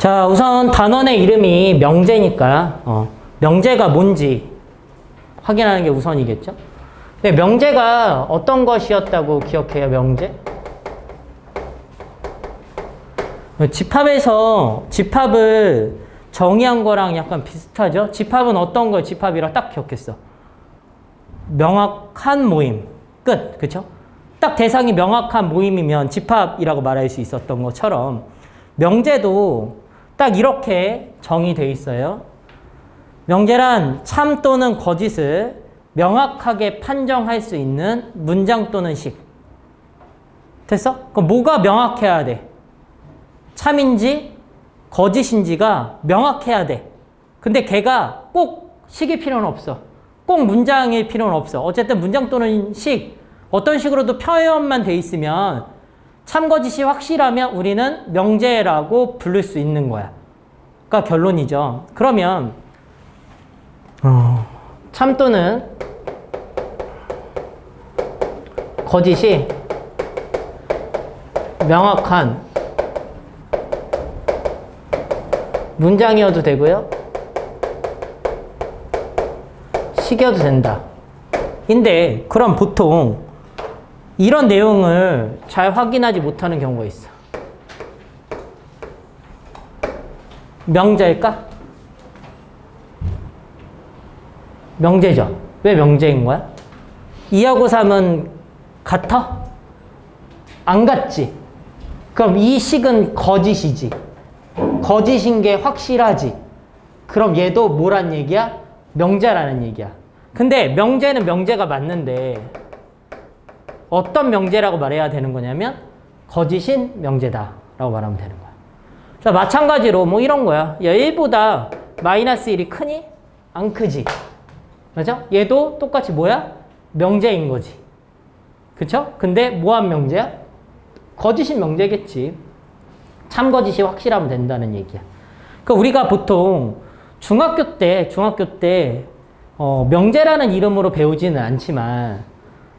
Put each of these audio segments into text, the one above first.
자, 우선 단원의 이름이 명제니까 명제가 뭔지 확인하는 게 우선이겠죠. 근데 명제가 어떤 것이었다고 기억해요, 명제? 집합에서 집합을 정의한 거랑 약간 비슷하죠? 집합은 어떤 걸 집합이라 딱 기억했어. 명확한 모임. 끝. 그쵸? 딱 대상이 명확한 모임이면 집합이라고 말할 수 있었던 것처럼 명제도 딱 이렇게 정의되어 있어요. 명제란 참 또는 거짓을 명확하게 판정할 수 있는 문장 또는 식. 됐어? 그럼 뭐가 명확해야 돼? 참인지 거짓인지가 명확해야 돼. 근데 걔가 꼭 식일 필요는 없어. 꼭 문장일 필요는 없어. 어쨌든 문장 또는 식, 어떤 식으로도 표현만 돼 있으면 참 거짓이 확실하면 우리는 명제라고 부를 수 있는 거야. 그러니까 결론이죠. 그러면 참 또는 거짓이 명확한 문장이어도 되고요. 식이어도 된다. 근데 그럼 보통 이런 내용을 잘 확인하지 못하는 경우가 있어. 명제일까? 명제죠. 왜 명제인 거야? 2하고 3은 같아? 안 같지? 그럼 이 식은 거짓이지. 거짓인 게 확실하지. 그럼 얘도 뭐란 얘기야? 명제라는 얘기야. 근데 명제는 명제가 맞는데 어떤 명제라고 말해야 되는 거냐면 거짓인 명제다라고 말하면 되는 거야. 자, 마찬가지로 뭐 이런 거야. 야, 1보다 마이너스 1이 크니? 안 크지? 맞아? 얘도 똑같이 뭐야? 명제인 거지. 그쵸? 근데 뭐한 명제야? 거짓인 명제겠지. 참 거짓이 확실하면 된다는 얘기야. 그러니까 우리가 보통 중학교 때 명제라는 이름으로 배우지는 않지만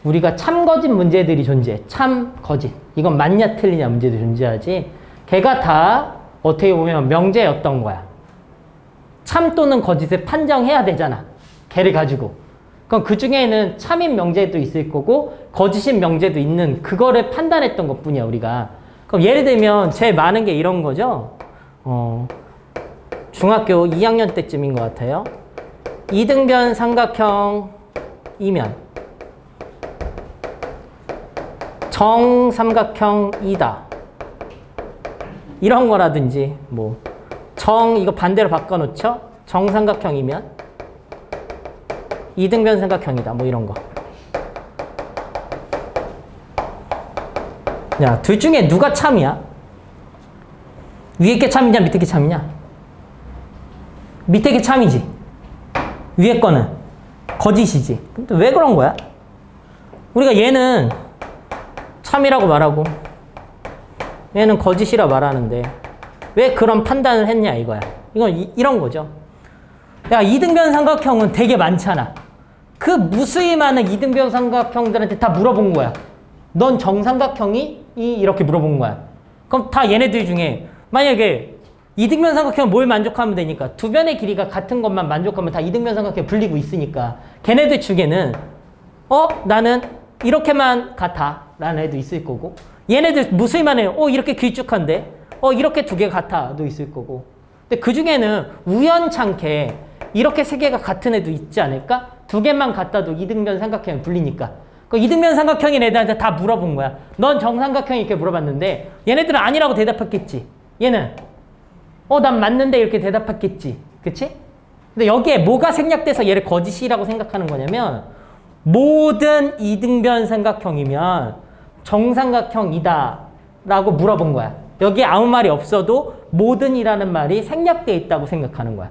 우리가 참 거짓 문제들이 존재해. 참 거짓. 이건 맞냐 틀리냐 문제도 존재하지. 걔가 다 어떻게 보면 명제였던 거야. 참 또는 거짓을 판정해야 되잖아. 걔를 가지고. 그럼 그 중에는 참인 명제도 있을 거고 거짓인 명제도 있는 그거를 판단했던 것 뿐이야, 우리가. 그럼 예를 들면 제일 많은 게 이런 거죠. 중학교 2학년 때쯤인 것 같아요. 이등변 삼각형이면 정삼각형이다. 이런 거라든지 뭐 이거 반대로 바꿔놓죠. 정삼각형이면 이등변 삼각형이다. 뭐 이런 거. 야, 둘 중에 누가 참이야? 위에 게 참이냐 밑에 게 참이냐? 밑에 게 참이지. 위에 거는 거짓이지. 근데 왜 그런 거야? 우리가 얘는 참이라고 말하고 얘는 거짓이라 말하는데 왜 그런 판단을 했냐 이거야. 이건 이런 거죠. 야, 이등변 삼각형은 되게 많잖아. 그 무수히 많은 이등변 삼각형들한테 다 물어본 거야. 넌 정삼각형이? 이렇게 물어본 거야. 그럼 다 얘네들 중에 만약에 이등변 삼각형은 뭘 만족하면 되니까 두 변의 길이가 같은 것만 만족하면 다 이등변 삼각형에 불리고 있으니까 걔네들 중에는 나는 이렇게만 같아 라는 애도 있을 거고 얘네들 무수히 많아요. 이렇게 길쭉한데 이렇게 두 개가 같아도 있을 거고. 근데 그 중에는 우연찮게 이렇게 세 개가 같은 애도 있지 않을까? 두 개만 같아도 이등변 삼각형에 불리니까. 그 이등변 삼각형인 애들한테 다 물어본 거야. 넌 정삼각형이 이렇게 물어봤는데 얘네들은 아니라고 대답했겠지. 얘는 난 맞는데 이렇게 대답했겠지. 그치? 근데 여기에 뭐가 생략돼서 얘를 거짓이라고 생각하는 거냐면 모든 이등변 삼각형이면 정삼각형이다 라고 물어본 거야. 여기에 아무 말이 없어도 모든이라는 말이 생략돼 있다고 생각하는 거야.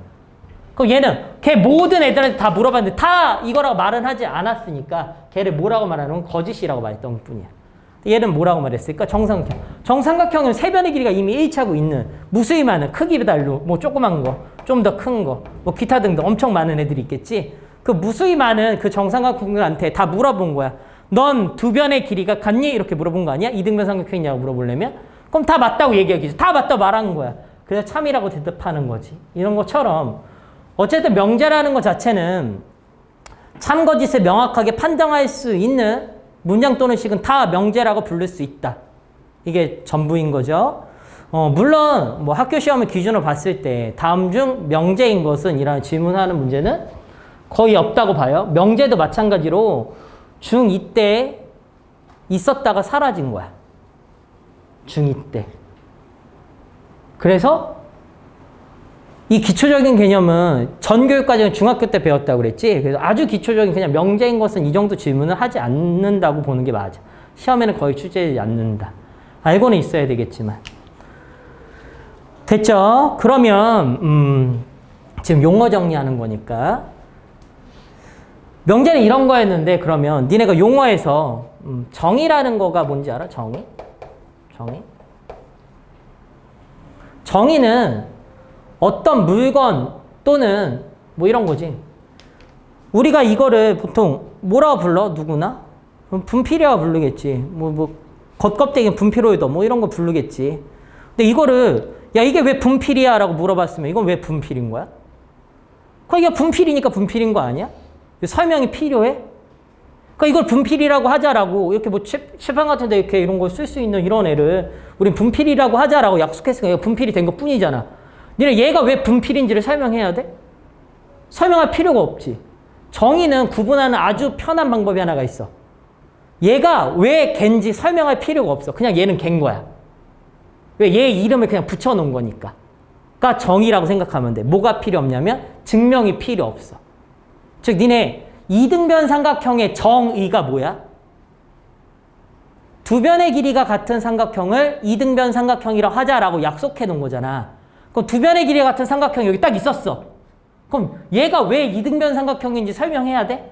그럼 얘는 걔 모든 애들한테 다 물어봤는데 다 이거라고 말은 하지 않았으니까 걔를 뭐라고 말하는 건 거짓이라고 말했던 것 뿐이야. 얘는 뭐라고 말했을까? 정삼각형. 정삼각형은 세 변의 길이가 이미 일치하고 있는 무수히 많은 크기 달로 뭐 조그만 거, 좀 더 큰 거, 뭐 기타 등등 엄청 많은 애들이 있겠지. 그 무수히 많은 그 정삼각형들한테 다 물어본 거야. 넌 두 변의 길이가 같니? 이렇게 물어본 거 아니야? 이등변 삼각형이냐고 물어보려면? 그럼 다 맞다고 얘기하겠지. 다 맞다고 말한 거야. 그래서 참이라고 대답하는 거지. 이런 것처럼 어쨌든 명제라는 것 자체는 참 거짓을 명확하게 판정할 수 있는 문장 또는 식은 다 명제라고 부를 수 있다. 이게 전부인 거죠. 물론 뭐 학교 시험을 기준으로 봤을 때 다음 중 명제인 것은 이라는 질문하는 문제는 거의 없다고 봐요. 명제도 마찬가지로 중2 때 있었다가 사라진 거야. 중2 때. 그래서 이 기초적인 개념은 전 교육과정은 중학교 때 배웠다고 그랬지. 그래서 아주 기초적인 그냥 명제인 것은 이 정도 질문을 하지 않는다고 보는 게 맞아. 시험에는 거의 출제되지 않는다. 알고는 있어야 되겠지만. 됐죠? 그러면 지금 용어 정리하는 거니까. 명제는 이런 거였는데 그러면 니네가 용어에서 정의라는 거가 뭔지 알아? 정의? 정의는 어떤 물건 또는 뭐 이런 거지. 우리가 이거를 보통 뭐라고 불러? 누구나? 분필이라고 부르겠지. 겉껍데기 분필오이더 뭐 이런 거 부르겠지. 근데 이거를 야 이게 왜 분필이야? 라고 물어봤으면 이건 왜 분필인 거야? 그러니까 이게 분필이니까 분필인 거 아니야? 설명이 필요해? 그러니까 이걸 분필이라고 하자라고 이렇게 뭐 칠판 같은 데 이렇게 이런 걸 쓸 수 있는 이런 애를 우린 분필이라고 하자라고 약속했으니까 분필이 된 것 뿐이잖아. 니네 얘가 왜 분필인지를 설명해야 돼? 설명할 필요가 없지. 정의는 구분하는 아주 편한 방법이 하나가 있어. 얘가 왜 걘지 설명할 필요가 없어. 그냥 얘는 갠 거야. 왜? 얘 이름을 그냥 붙여놓은 거니까. 그러니까 정의라고 생각하면 돼. 뭐가 필요 없냐면 증명이 필요 없어. 즉 니네 이등변 삼각형의 정의가 뭐야? 두 변의 길이가 같은 삼각형을 이등변 삼각형이라고 하자라고 약속해 놓은 거잖아. 그럼 두 변의 길이가 같은 삼각형이 여기 딱 있었어. 그럼 얘가 왜 이등변 삼각형인지 설명해야 돼?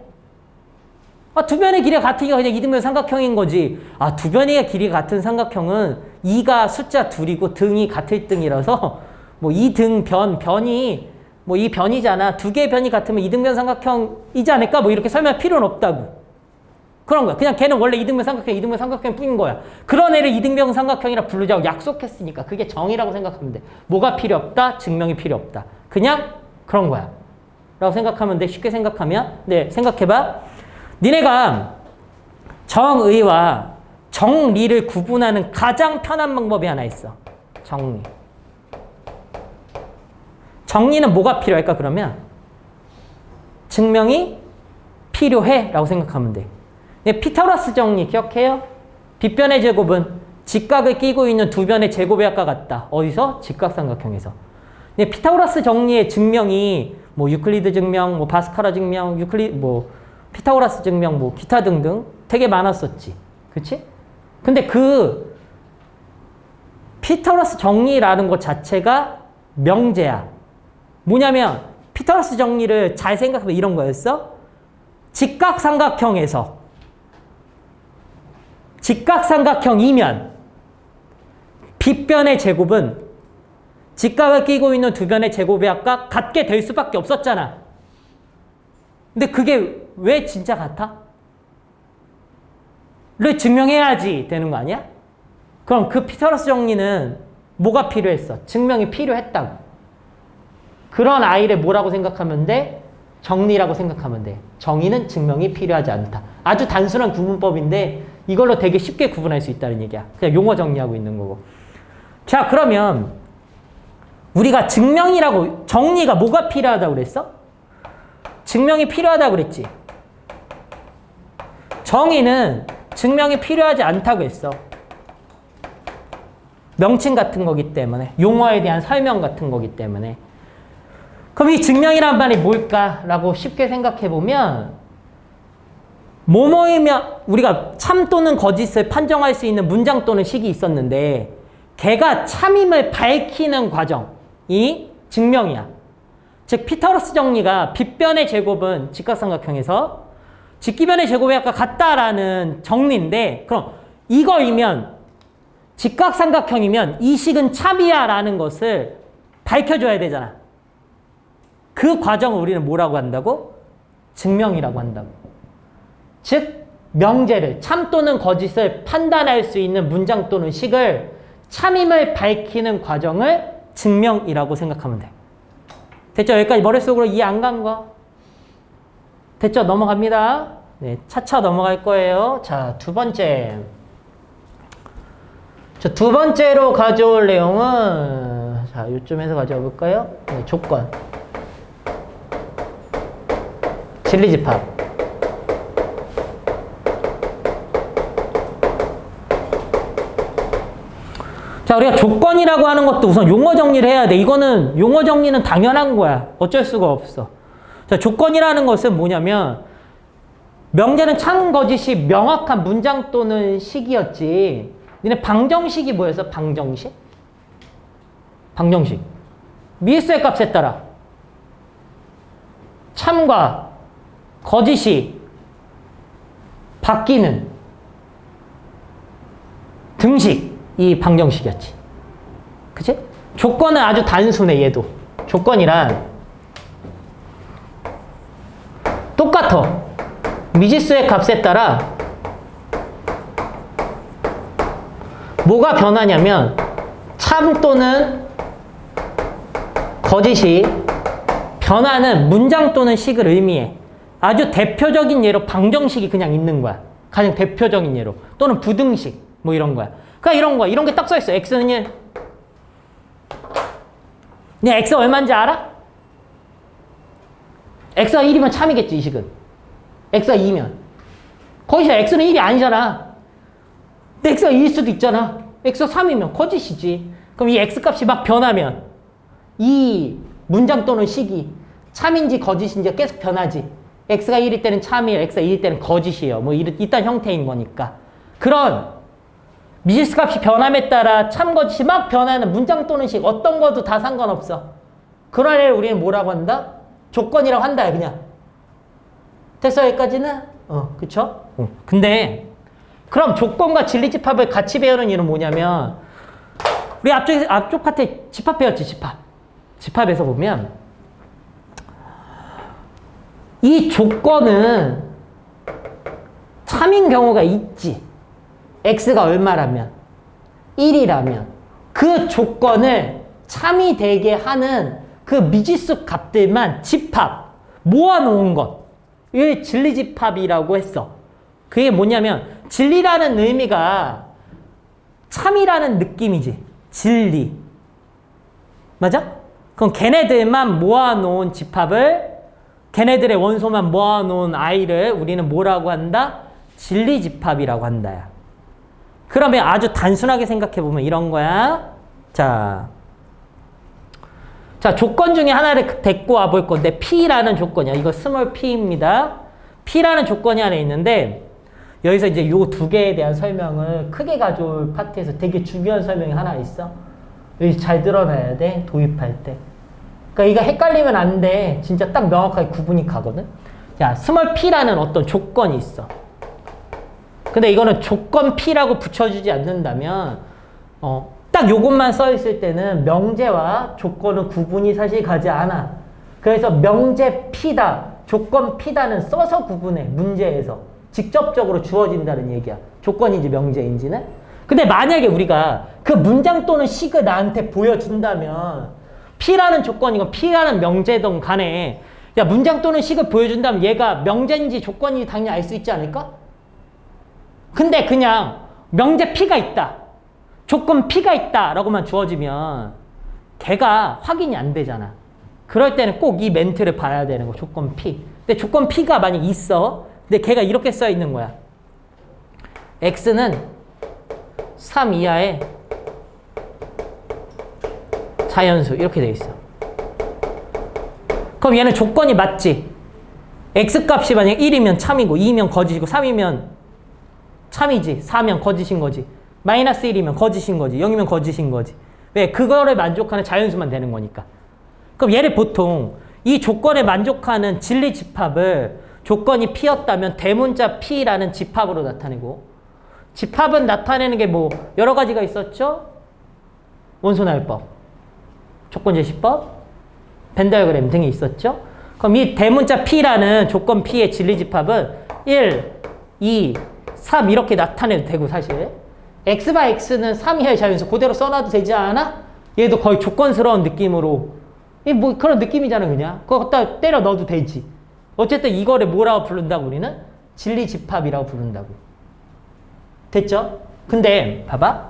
두 변의 길이가 같으니까 그냥 이등변 삼각형인 거지. 두 변의 길이가 같은 삼각형은 2가 숫자 2이고 등이 같을 등이라서 뭐 이등 변이 뭐 이 변이잖아. 두 개의 변이 같으면 이등변 삼각형이지 않을까? 뭐 이렇게 설명할 필요는 없다고. 그런 거야. 그냥 걔는 원래 이등변 삼각형 뿐인 거야. 그런 애를 이등변 삼각형이라 부르자고 약속했으니까 그게 정의라고 생각하면 돼. 뭐가 필요 없다? 증명이 필요 없다. 그냥 그런 거야. 라고 생각하면 돼. 쉽게 생각하면. 네, 생각해봐. 니네가 정의와 정리를 구분하는 가장 편한 방법이 하나 있어. 정리. 정리는 뭐가 필요할까 그러면? 증명이 필요해 라고 생각하면 돼. 네, 피타고라스 정리 기억해요? 빗변의 제곱은 직각을 끼고 있는 두 변의 제곱의 합과 같다. 어디서? 직각삼각형에서. 네, 피타고라스 정리의 증명이 뭐 유클리드 증명, 뭐 바스카라 증명, 피타고라스 증명, 뭐 기타 등등 되게 많았었지. 그치? 근데 그 피타고라스 정리라는 것 자체가 명제야. 뭐냐면 피타고라스 정리를 잘 생각하면 이런 거였어. 직각삼각형이면 빗변의 제곱은 직각을 끼고 있는 두 변의 제곱의 합과 같게 될 수밖에 없었잖아. 근데 그게 왜 진짜 같아? 를 증명해야지 되는 거 아니야? 그럼 그 피타고라스 정리는 뭐가 필요했어? 증명이 필요했다고. 그런 아이를 뭐라고 생각하면 돼? 정리라고 생각하면 돼. 정의는 증명이 필요하지 않다. 아주 단순한 구분법인데 이걸로 되게 쉽게 구분할 수 있다는 얘기야. 그냥 용어 정리하고 있는 거고. 자, 그러면 우리가 증명이라고 정리가 뭐가 필요하다고 그랬어? 증명이 필요하다고 그랬지. 정의는 증명이 필요하지 않다고 했어. 명칭 같은 거기 때문에. 용어에 대한 설명 같은 거기 때문에. 그럼 이 증명이란 말이 뭘까라고 쉽게 생각해보면 뭐뭐이면 우리가 참 또는 거짓을 판정할 수 있는 문장 또는 식이 있었는데 걔가 참임을 밝히는 과정이 증명이야. 즉 피타고라스 정리가 빗변의 제곱은 직각삼각형에서 직기변의 제곱의 합과 같다라는 정리인데 그럼 이거이면 직각삼각형이면 이 식은 참이야 라는 것을 밝혀줘야 되잖아. 그 과정을 우리는 뭐라고 한다고? 증명이라고 한다고. 즉 명제를 참 또는 거짓을 판단할 수 있는 문장 또는 식을 참임을 밝히는 과정을 증명이라고 생각하면 돼. 됐죠? 여기까지 머릿속으로 이해 안 간 거? 됐죠? 넘어갑니다. 네, 차차 넘어갈 거예요. 자, 두 번째. 자, 두 번째로 가져올 내용은, 자, 요쯤에서 가져와 볼까요? 네, 조건. 진리집합. 자, 우리가 조건이라고 하는 것도 우선 용어 정리를 해야 돼. 이거는 용어 정리는 당연한 거야. 어쩔 수가 없어. 자, 조건이라는 것은 뭐냐면 명제는 참 거짓이 명확한 문장 또는 식이었지. 니네 방정식이 뭐였어? 방정식? 방정식. 미수의 값에 따라 참과 거짓이 바뀌는 등식이 방정식이었지. 그치? 조건은 아주 단순해, 얘도. 조건이란 똑같아. 미지수의 값에 따라 뭐가 변하냐면 참 또는 거짓이 변하는 문장 또는 식을 의미해. 아주 대표적인 예로 방정식이 그냥 있는 거야. 가장 대표적인 예로. 또는 부등식 뭐 이런 거야. 그러니까 이런 거야. 이런 게 딱 써있어. x는 1. 네, x 얼마인지 알아? x가 1이면 참이겠지, 이 식은. x가 2면. 거기서 x는 1이 아니잖아. 근데 x가 2일 수도 있잖아. x가 3이면 거짓이지. 그럼 이 x값이 막 변하면 이 문장 또는 식이 참인지 거짓인지 계속 변하지. x가 1일 때는 참이에요. x가 2일 때는 거짓이에요. 뭐 이딴 형태인 거니까. 그런 미지수 값이 변함에 따라 참 거짓이 막 변하는 문장 또는 식 어떤 것도 다 상관없어. 그런 애를 우리는 뭐라고 한다? 조건이라고 한다. 그냥. 됐어, 여기까지는? 그쵸? 근데 그럼 조건과 진리집합을 같이 배우는 이유는 뭐냐면 우리 앞쪽 파트에 집합 배웠지, 집합. 집합에서 보면 이 조건은 참인 경우가 있지. x가 얼마라면 1이라면 그 조건을 참이 되게 하는 그 미지수 값들만 집합 모아놓은 것을 진리집합이라고 했어. 그게 뭐냐면 진리라는 의미가 참이라는 느낌이지. 진리. 맞아? 그럼 걔네들만 모아놓은 집합을 걔네들의 원소만 모아놓은 아이를 우리는 뭐라고 한다? 진리집합이라고 한다. 그러면 아주 단순하게 생각해보면 이런 거야. 자, 조건 중에 하나를 데리고 와볼 건데 P라는 조건이야. 이거 스몰 P입니다. P라는 조건이 하나 있는데 여기서 이제 요 두 개에 대한 설명을 크게 가져올 파트에서 되게 중요한 설명이 하나 있어. 여기 잘 드러나야 돼. 도입할 때. 그러니까 이거 헷갈리면 안 돼. 진짜 딱 명확하게 구분이 가거든. 자, 스몰 P라는 어떤 조건이 있어. 근데 이거는 조건 P라고 붙여주지 않는다면 딱 요것만 써있을 때는 명제와 조건은 구분이 사실 가지 않아. 그래서 명제 P다, 조건 P다는 써서 구분해. 문제에서. 직접적으로 주어진다는 얘기야. 조건인지 명제인지는. 근데 만약에 우리가 그 문장 또는 식을 나한테 보여준다면 P라는 조건이건 P라는 명제든 간에 야, 문장 또는 식을 보여준다면 얘가 명제인지 조건인지 당연히 알 수 있지 않을까? 근데 그냥 명제 P가 있다. 조건 P가 있다. 라고만 주어지면 걔가 확인이 안 되잖아. 그럴 때는 꼭 이 멘트를 봐야 되는 거. 조건 P. 근데 조건 P가 만약 있어. 근데 걔가 이렇게 써 있는 거야. X는 3 이하의 자연수. 이렇게 돼 있어. 그럼 얘는 조건이 맞지? X값이 만약 1이면 참이고 2면 거짓이고 3이면 참이지. 4면 거짓인 거지. 마이너스 1이면 거짓인 거지. 0이면 거짓인 거지. 왜? 그거를 만족하는 자연수만 되는 거니까. 그럼 얘를 보통 이 조건에 만족하는 진리 집합을 조건이 P였다면 대문자 P라는 집합으로 나타내고 집합은 나타내는 게 뭐 여러 가지가 있었죠? 원소나열법, 조건제시법, 벤 다이어그램 등이 있었죠? 그럼 이 대문자 P라는 조건 P의 진리 집합은 1, 2, 3 이렇게 나타내도 되고 사실 X/X는 3 이하의 자연수 그대로 써놔도 되지 않아? 얘도 거의 조건스러운 느낌으로 이 뭐 그런 느낌이잖아 그냥. 그거 갖다 때려 넣어도 되지. 어쨌든 이거를 뭐라고 부른다고 우리는? 진리집합이라고 부른다고. 됐죠? 근데 봐봐.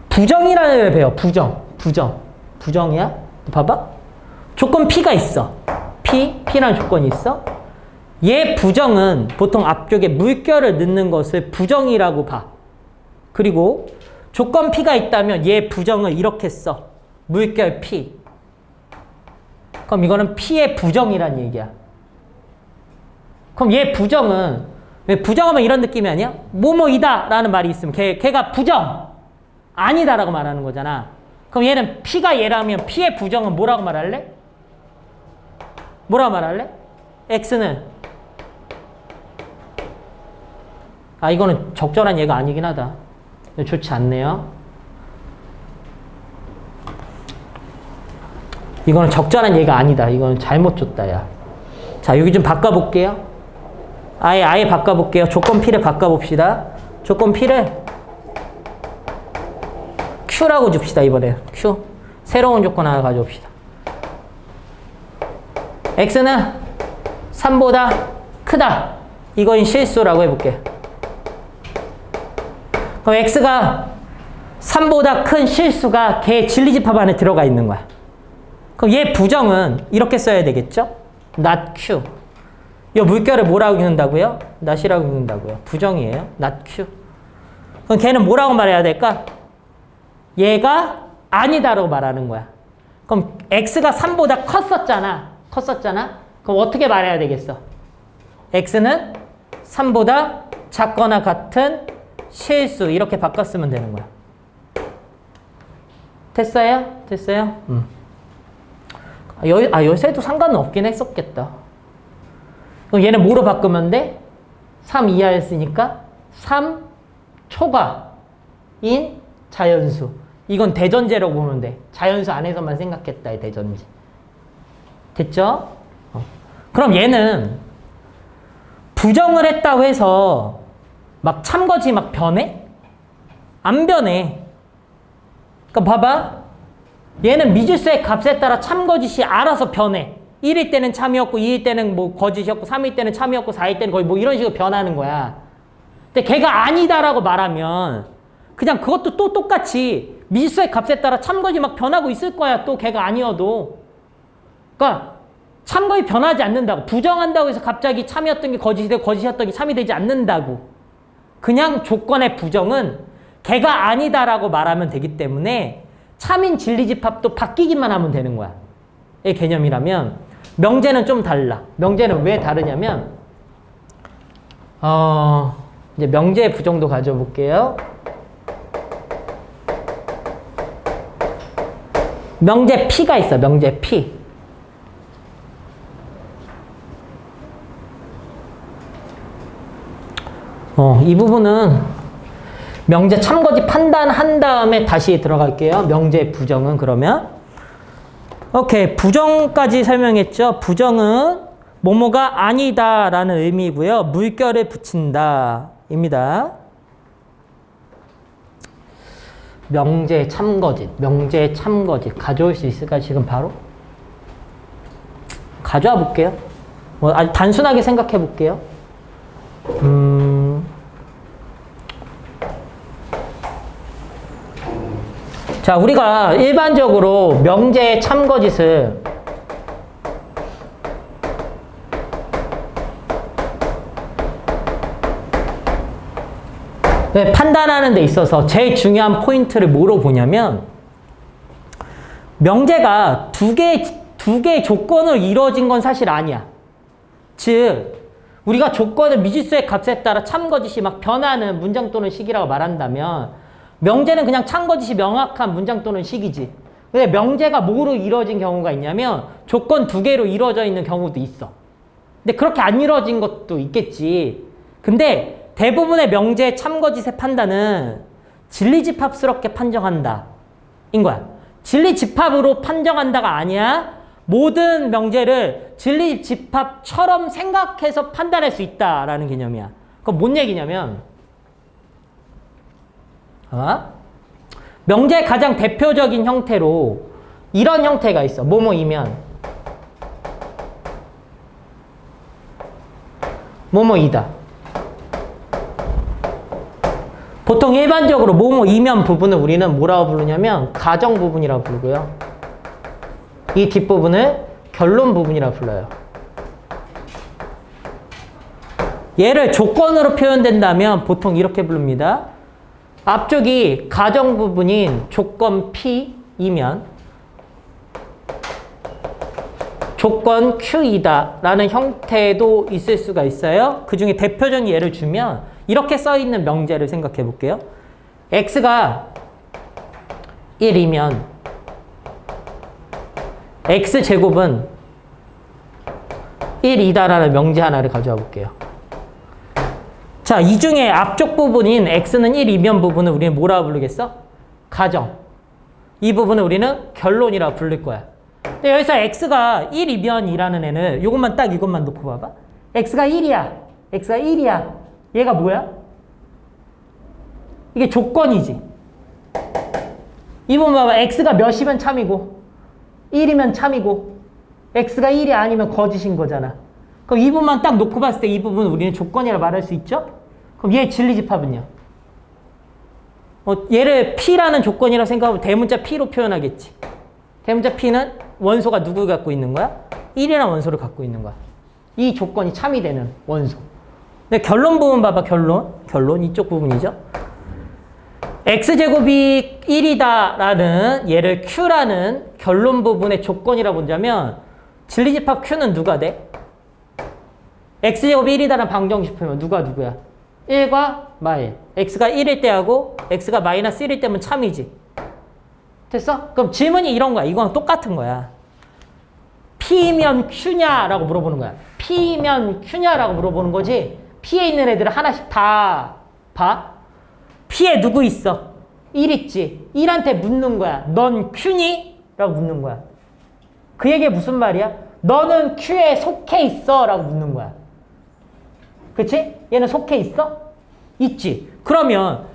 부정이라는 걸 배워. 부정이야? 봐봐. 조건 P가 있어. P라는 조건이 있어. 얘 부정은 보통 앞쪽에 물결을 넣는 것을 부정이라고 봐. 그리고 조건 P가 있다면 얘 부정을 이렇게 써. 물결 P. 그럼 이거는 P의 부정이란 얘기야. 그럼 얘 부정은 왜 부정하면 이런 느낌이 아니야? 뭐뭐이다 라는 말이 있으면 걔가 부정 아니다 라고 말하는 거잖아. 그럼 얘는 P가 얘라면 P의 부정은 뭐라고 말할래? 뭐라고 말할래? X는 이거는 적절한 예가 아니긴 하다. 좋지 않네요. 이거는 적절한 예가 아니다. 이거는 잘못 줬다, 야. 자, 여기 좀 바꿔볼게요. 아예 바꿔볼게요. 조건 P를 바꿔봅시다. 조건 P를 Q라고 줍시다, 이번에. Q. 새로운 조건 하나 가져옵시다. X는 3보다 크다. 이건 실수라고 해볼게. 그럼 X가 3보다 큰 실수가 걔 진리집합 안에 들어가 있는 거야. 그럼 얘 부정은 이렇게 써야 되겠죠? not Q. 이 물결을 뭐라고 읽는다고요? not이라고 읽는다고요. 부정이에요. not Q. 그럼 걔는 뭐라고 말해야 될까? 얘가 아니다라고 말하는 거야. 그럼 X가 3보다 컸었잖아. 그럼 어떻게 말해야 되겠어? X는 3보다 작거나 같은 실수 이렇게 바꿨으면 되는 거야. 됐어요? 요새도 상관은 없긴 했었겠다. 그럼 얘는 뭐로 바꾸면 돼? 3 이하였으니까 3 초과인 자연수. 이건 대전제라고 보면 돼. 자연수 안에서만 생각했다. 이 대전제. 됐죠? 그럼 얘는 부정을 했다고 해서 막 참거지 막 변해? 안 변해. 그러니까 봐봐. 얘는 미지수의 값에 따라 참거짓이 알아서 변해. 1일 때는 참이었고 2일 때는 뭐 거짓이었고 3일 때는 참이었고 4일 때는 거의 뭐 이런 식으로 변하는 거야. 근데 걔가 아니다라고 말하면 그냥 그것도 또 똑같이 미지수의 값에 따라 참거짓 막 변하고 있을 거야. 또 걔가 아니어도. 그러니까 참거짓 변하지 않는다고. 부정한다고 해서 갑자기 참이었던 게 거짓이 되고 거짓이었던 게 참이 되지 않는다고. 그냥 조건의 부정은 걔가 아니다라고 말하면 되기 때문에 참인 진리집합도 바뀌기만 하면 되는 거야. 이 개념이라면 명제는 좀 달라. 명제는 왜 다르냐면 이제 명제의 부정도 가져볼게요. 명제 P가 있어. 명제 P. 이 부분은 명제 참거짓 판단한 다음에 다시 들어갈게요. 명제 부정은 그러면 오케이. 부정까지 설명했죠. 부정은 뭐뭐가 아니다라는 의미고요. 물결을 붙인다 입니다. 명제 참거짓 가져올 수 있을까요? 지금 바로? 가져와 볼게요. 아주 단순하게 생각해 볼게요. 자, 우리가 일반적으로 명제 참거짓을 판단하는 데 있어서 제일 중요한 포인트를 뭐로 보냐면 명제가 두 개의 조건으로 이루어진 건 사실 아니야. 즉 우리가 조건을 미지수의 값에 따라 참거짓이 막 변하는 문장 또는 식이라고 말한다면 명제는 그냥 참거짓이 명확한 문장 또는 식이지. 근데 명제가 뭐로 이루어진 경우가 있냐면 조건 2개로 이루어져 있는 경우도 있어. 근데 그렇게 안 이루어진 것도 있겠지. 근데 대부분의 명제의 참거짓의 판단은 진리집합스럽게 판정한다 인 거야. 진리집합으로 판정한다가 아니야. 모든 명제를 진리집합처럼 생각해서 판단할 수 있다라는 개념이야. 그건 뭔 얘기냐면 명제의 가장 대표적인 형태로 이런 형태가 있어. 뭐뭐이면 뭐뭐이다. 보통 일반적으로 뭐뭐이면 부분을 우리는 뭐라고 부르냐면 가정 부분이라고 부르고요. 이 뒷부분을 결론 부분이라고 불러요. 얘를 조건으로 표현된다면 보통 이렇게 부릅니다. 앞쪽이 가정 부분인 조건 P이면 조건 Q이다 라는 형태도 있을 수가 있어요. 그 중에 대표적인 예를 주면 이렇게 써있는 명제를 생각해 볼게요. X가 1이면 X제곱은 1이다 라는 명제 하나를 가져와 볼게요. 자, 이 중에 앞쪽 부분인 X는 1이면 부분을 우리는 뭐라고 부르겠어? 가정. 이 부분을 우리는 결론이라고 부를 거야. 근데 여기서 X가 1이면이라는 애는 이것만 놓고 봐봐. X가 1이야. X가 1이야. 얘가 뭐야? 이게 조건이지. 이 부분 봐봐. X가 몇이면 참이고 1이면 참이고 X가 1이 아니면 거짓인 거잖아. 그럼 이 부분만 딱 놓고 봤을 때 이 부분은 우리는 조건이라 말할 수 있죠? 그럼 얘 진리집합은요? 얘를 P라는 조건이라고 생각하면 대문자 P로 표현하겠지. 대문자 P는 원소가 누구 갖고 있는 거야? 1이라는 원소를 갖고 있는 거야. 이 조건이 참이 되는 원소. 근데 결론 부분 봐봐. 결론 이쪽 부분이죠. X제곱이 1이다 라는 얘를 Q라는 결론 부분의 조건이라고 본다면 진리집합 Q는 누가 돼? X제곱이 1이다라는 방정식표면 누구야? 1과 마일. X가 1일 때하고 X가 마이너스 1일 때면 참이지. 됐어? 그럼 질문이 이런 거야. 이건 똑같은 거야. P면 Q냐라고 물어보는 거야. P면 Q냐라고 물어보는 거지. P에 있는 애들을 하나씩 다 봐. P에 누구 있어? 1 있지. 1한테 묻는 거야. 넌 Q니? 라고 묻는 거야. 그 얘기 무슨 말이야? 너는 Q에 속해 있어? 라고 묻는 거야. 그치? 얘는 속해 있어? 있지. 그러면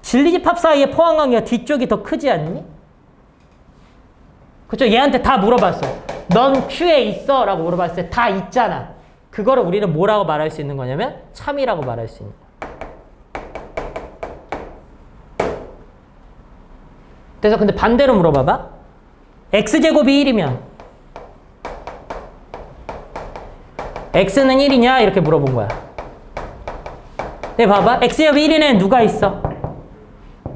진리집합 사이의 포함관계가 뒤쪽이 더 크지 않니? 그쵸? 얘한테 다 물어봤어. 넌 Q에 있어? 라고 물어봤을 때 다 있잖아. 그거를 우리는 뭐라고 말할 수 있는 거냐면 참이라고 말할 수 있는 거야. 그래서 근데 반대로 물어봐봐. X제곱이 1이면 X는 1이냐? 이렇게 물어본 거야. 네, 봐봐. X제곱이 1인 누가 있어?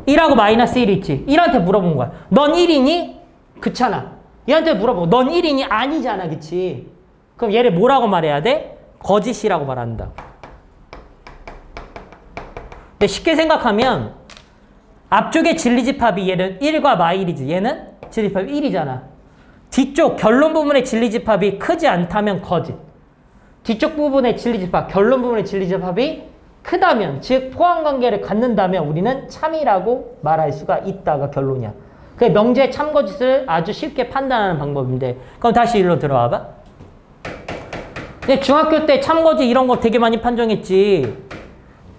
1하고 마이너스 1 있지. 1한테 물어본 거야. 넌 1이니? 그렇잖아. 얘한테 물어보고 넌 1이니? 아니잖아. 그치? 그럼 얘를 뭐라고 말해야 돼? 거짓이라고 말한다. 근데 쉽게 생각하면 앞쪽에 진리집합이 얘는 1과 마일이지. 얘는 진리집합이 1이잖아. 뒤쪽 결론 부분의 진리집합이 크지 않다면 거짓. 뒤쪽 부분의 진리집합, 결론 부분의 진리집합이 크다면, 즉 포함관계를 갖는다면 우리는 참이라고 말할 수가 있다가 결론이야. 그게 명제의 참거짓을 아주 쉽게 판단하는 방법인데, 그럼 다시 일로 들어와봐. 근데 중학교 때 참거짓 이런 거 되게 많이 판정했지.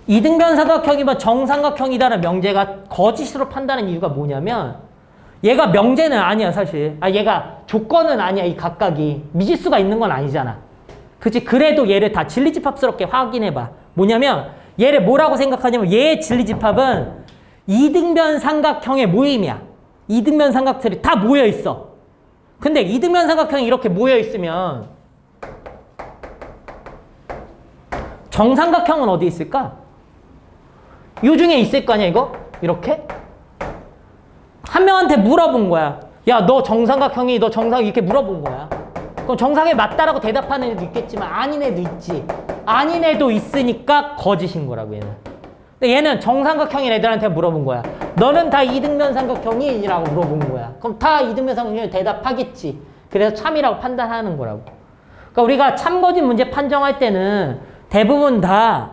이등변 삼각형이면 정삼각형이다라는 명제가 거짓으로 판단하는 이유가 뭐냐면 얘가 명제는 아니야 사실. 얘가 조건은 아니야. 이 각각이 미지수가 있는 건 아니잖아. 그치? 그래도 얘를 다 진리집합스럽게 확인해봐. 뭐냐면 얘를 뭐라고 생각하냐면 얘의 진리집합은 이등변 삼각형의 모임이야. 이등변 삼각들이 다 모여있어. 근데 이등변 삼각형이 이렇게 모여있으면 정삼각형은 어디 있을까? 요 중에 있을 거 아니야 이거? 이렇게? 한 명한테 물어본 거야. 야, 너 정삼각형이 너 정상 이렇게 물어본 거야. 그럼 정상에 맞다라고 대답하는 애도 있겠지만 아닌 애도 있지. 아닌 애도 있으니까 거짓인 거라고 얘는. 근데 얘는 정삼각형인 애들한테 물어본 거야. 너는 다 이등변 삼각형이? 라고 물어본 거야. 그럼 다 이등변 삼각형이 대답하겠지. 그래서 참이라고 판단하는 거라고. 그러니까 우리가 참거짓 문제 판정할 때는 대부분 다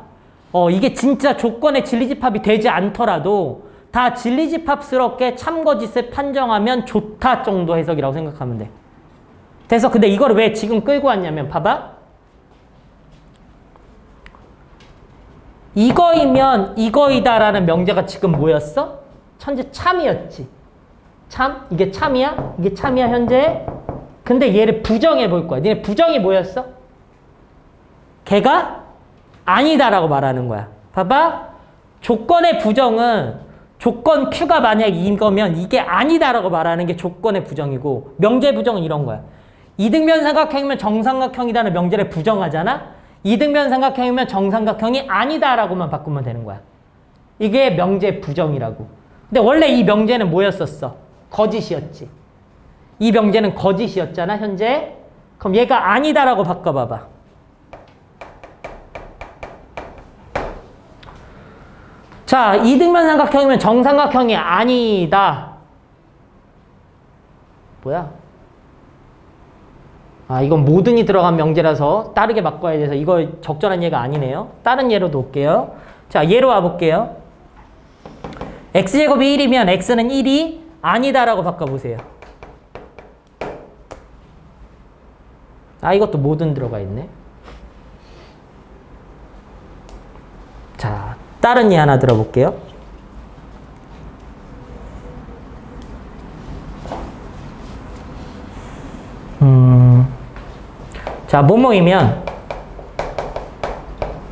이게 진짜 조건의 진리집합이 되지 않더라도 다 진리집합스럽게 참거짓을 판정하면 좋다 정도 해석이라고 생각하면 돼. 그래서 근데 이거를 왜 지금 끌고 왔냐면 봐봐. 이거이면 이거이다라는 명제가 지금 뭐였어? 현재 참이었지. 참? 이게 참이야? 이게 참이야 현재? 근데 얘를 부정해 볼 거야. 니네 부정이 뭐였어? 걔가 아니다라고 말하는 거야. 봐봐. 조건의 부정은 조건 Q가 만약 이거면 이게 아니다라고 말하는 게 조건의 부정이고 명제 부정은 이런 거야. 이등변 삼각형이면 정삼각형이라는 명제를 부정하잖아. 이등변 삼각형이면 정삼각형이 아니다라고만 바꾸면 되는 거야. 이게 명제 부정이라고. 근데 원래 이 명제는 뭐였었어? 거짓이었지. 이 명제는 거짓이었잖아 현재. 그럼 얘가 아니다라고 바꿔봐봐. 자, 이등변 삼각형이면 정삼각형이 아니다. 뭐야? 아, 이건 모든이 들어간 명제라서 다르게 바꿔야 돼서 이거 적절한 예가 아니네요. 다른 예로 놓을게요. 자, 예로 와볼게요. x제곱이 1이면 x는 1이 아니다라고 바꿔보세요. 아, 이것도 모든 들어가 있네. 자, 다른 예 하나 들어볼게요. 자, 뭐뭐이면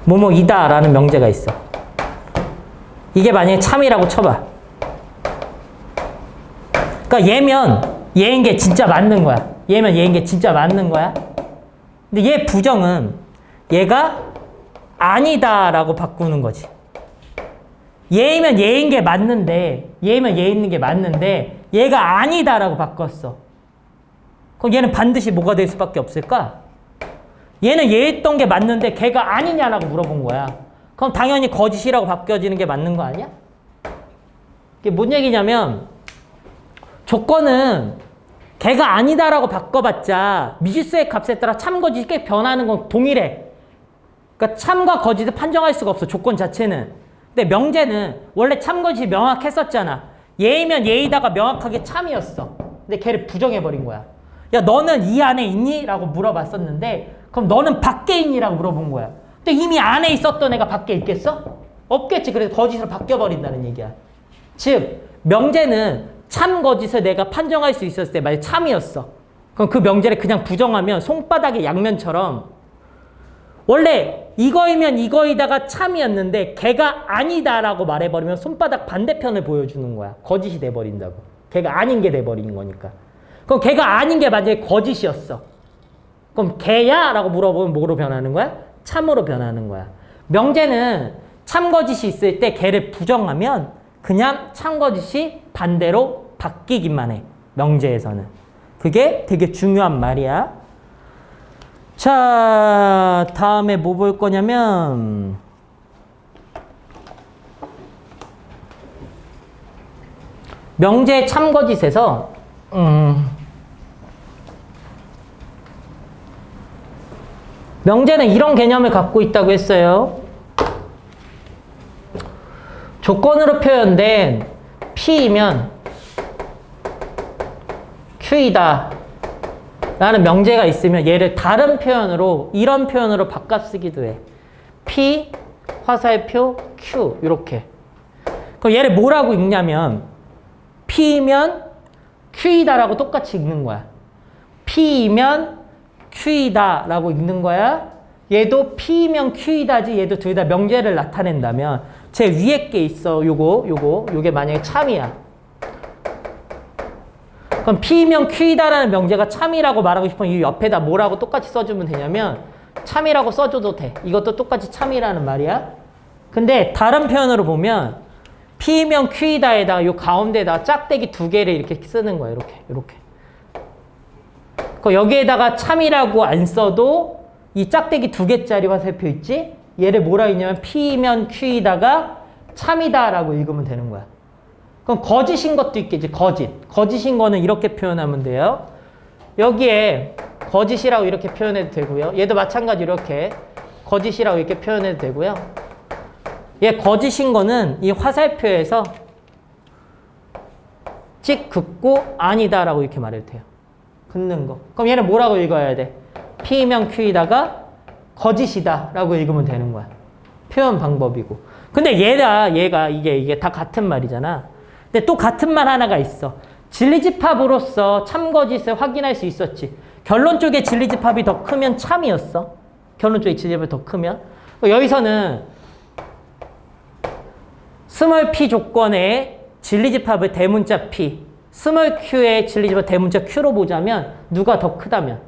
뭐뭐이다 라는 명제가 있어. 이게 만약에 참이라고 쳐봐. 그러니까 얘인 게 진짜 맞는 거야. 얘인 게 진짜 맞는 거야. 근데 얘 부정은 얘가 아니다 라고 바꾸는 거지. 얘이면 얘인 게 맞는데 얘이면 얘 있는 게 맞는데 얘가 아니다 라고 바꿨어. 그럼 얘는 반드시 뭐가 될 수밖에 없을까? 얘는 얘 있던 게 맞는데 걔가 아니냐라고 물어본 거야. 그럼 당연히 거짓이라고 바뀌어지는 게 맞는 거 아니야? 이게 뭔 얘기냐면 조건은 걔가 아니다라고 바꿔봤자 미지수의 값에 따라 참, 거짓이 꽤 변하는 건 동일해. 그러니까 참과 거짓을 판정할 수가 없어, 조건 자체는. 근데 명제는 원래 참, 거짓이 명확했었잖아. 얘이면 얘이다가 명확하게 참이었어. 근데 걔를 부정해버린 거야. 야, 너는 이 안에 있니? 라고 물어봤었는데 그럼 너는 밖에 있니? 라고 물어본 거야. 근데 이미 안에 있었던 애가 밖에 있겠어? 없겠지. 그래서 거짓으로 바뀌어버린다는 얘기야. 즉 명제는 참, 거짓을 내가 판정할 수 있었을 때 만약 참이었어. 그럼 그 명제를 그냥 부정하면 손바닥의 양면처럼 원래 이거이면 이거이다가 참이었는데 걔가 아니다라고 말해버리면 손바닥 반대편을 보여주는 거야. 거짓이 돼버린다고. 걔가 아닌 게 돼버리는 거니까. 그럼 걔가 아닌 게 만약에 거짓이었어. 그럼 걔야? 라고 물어보면 뭐로 변하는 거야? 참으로 변하는 거야. 명제는 참, 거짓이 있을 때 걔를 부정하면 그냥 참, 거짓이 반대로 바뀌기만 해. 명제에서는. 그게 되게 중요한 말이야. 자, 다음에 뭐 볼 거냐면 명제 참, 거짓에서 명제는 이런 개념을 갖고 있다고 했어요. 조건으로 표현된 P이면 Q이다 라는 명제가 있으면 얘를 다른 표현으로 이런 표현으로 바꿔 쓰기도 해. P, 화살표, Q 이렇게. 그럼 얘를 뭐라고 읽냐면 P이면 Q이다 라고 똑같이 읽는 거야. P이면 Q이다 라고 읽는 거야. 얘도 P이면 Q이다지 얘도 둘 다 명제를 나타낸다면 제 위에 게 있어. 요게 만약에 참이야. 그럼 P이면 Q이다라는 명제가 참이라고 말하고 싶으면 이 옆에다 뭐라고 똑같이 써주면 되냐면 참이라고 써줘도 돼. 이것도 똑같이 참이라는 말이야. 근데 다른 표현으로 보면 P이면 Q이다에다가 요 가운데에다가 짝대기 두 개를 이렇게 쓰는 거야. 이렇게. 여기에다가 참이라고 안 써도 이 짝대기 두 개짜리 화살표 있지? 얘를 뭐라 읽냐면 P이면 Q이다가 참이다라고 읽으면 되는 거야. 그럼 거짓인 것도 있겠지. 거짓인 거는 이렇게 표현하면 돼요. 여기에 거짓이라고 이렇게 표현해도 되고요. 얘도 마찬가지로 이렇게 거짓이라고 이렇게 표현해도 되고요. 얘 거짓인 거는 이 화살표에서 찍 긋고 아니다라고 이렇게 말해도 돼요. 긋는 거. 그럼 얘는 뭐라고 읽어야 돼? P이면 Q이다가 거짓이다 라고 읽으면 되는 거야. 표현 방법이고. 근데 얘가 이게 다 같은 말이잖아. 근데 또 같은 말 하나가 있어. 진리집합으로서 참거짓을 확인할 수 있었지. 결론 쪽에 진리집합이 더 크면 참이었어. 결론 쪽에 진리집합이 더 크면. 여기서는 스몰 p 조건의 진리집합을 대문자 p, 스몰 q의 진리집합 대문자 q로 보자면 누가 더 크다면?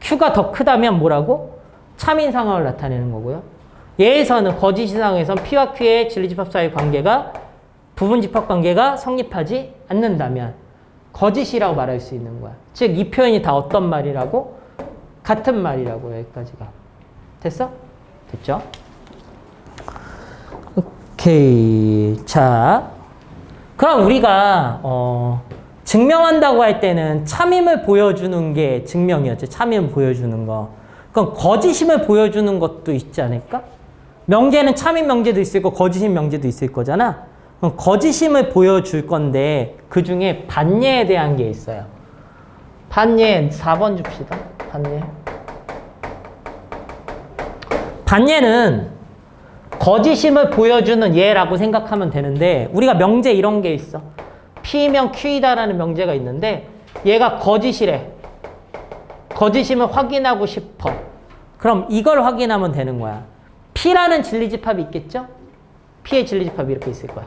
q가 더 크다면 뭐라고? 참인 상황을 나타내는 거고요. 얘에서는 거짓 상황에선 p와 q의 진리집합 사이의 관계가 부분집합 관계가 성립하지 않는다면 거짓이라고 말할 수 있는 거야. 즉 이 표현이 다 어떤 말이라고? 같은 말이라고. 여기까지가. 됐어? 됐죠? 오케이. 자, 그럼 우리가 증명한다고 할 때는 참임을 보여주는 게 증명이었지. 참임을 보여주는 거. 그럼 거짓임을 보여주는 것도 있지 않을까? 명제는 참임 명제도 있을 거 거짓임 명제도 있을 거잖아. 그럼 거짓임을 보여줄 건데 그 중에 반예에 대한 게 있어요. 반예 4번 줍시다. 반예. 반예는 거짓임을 보여주는 예라고 생각하면 되는데 우리가 명제 이런 게 있어. P면 Q이다라는 명제가 있는데 얘가 거짓이래. 거짓임을 확인하고 싶어. 그럼 이걸 확인하면 되는 거야. P라는 진리집합이 있겠죠? P의 진리집합이 이렇게 있을 거야.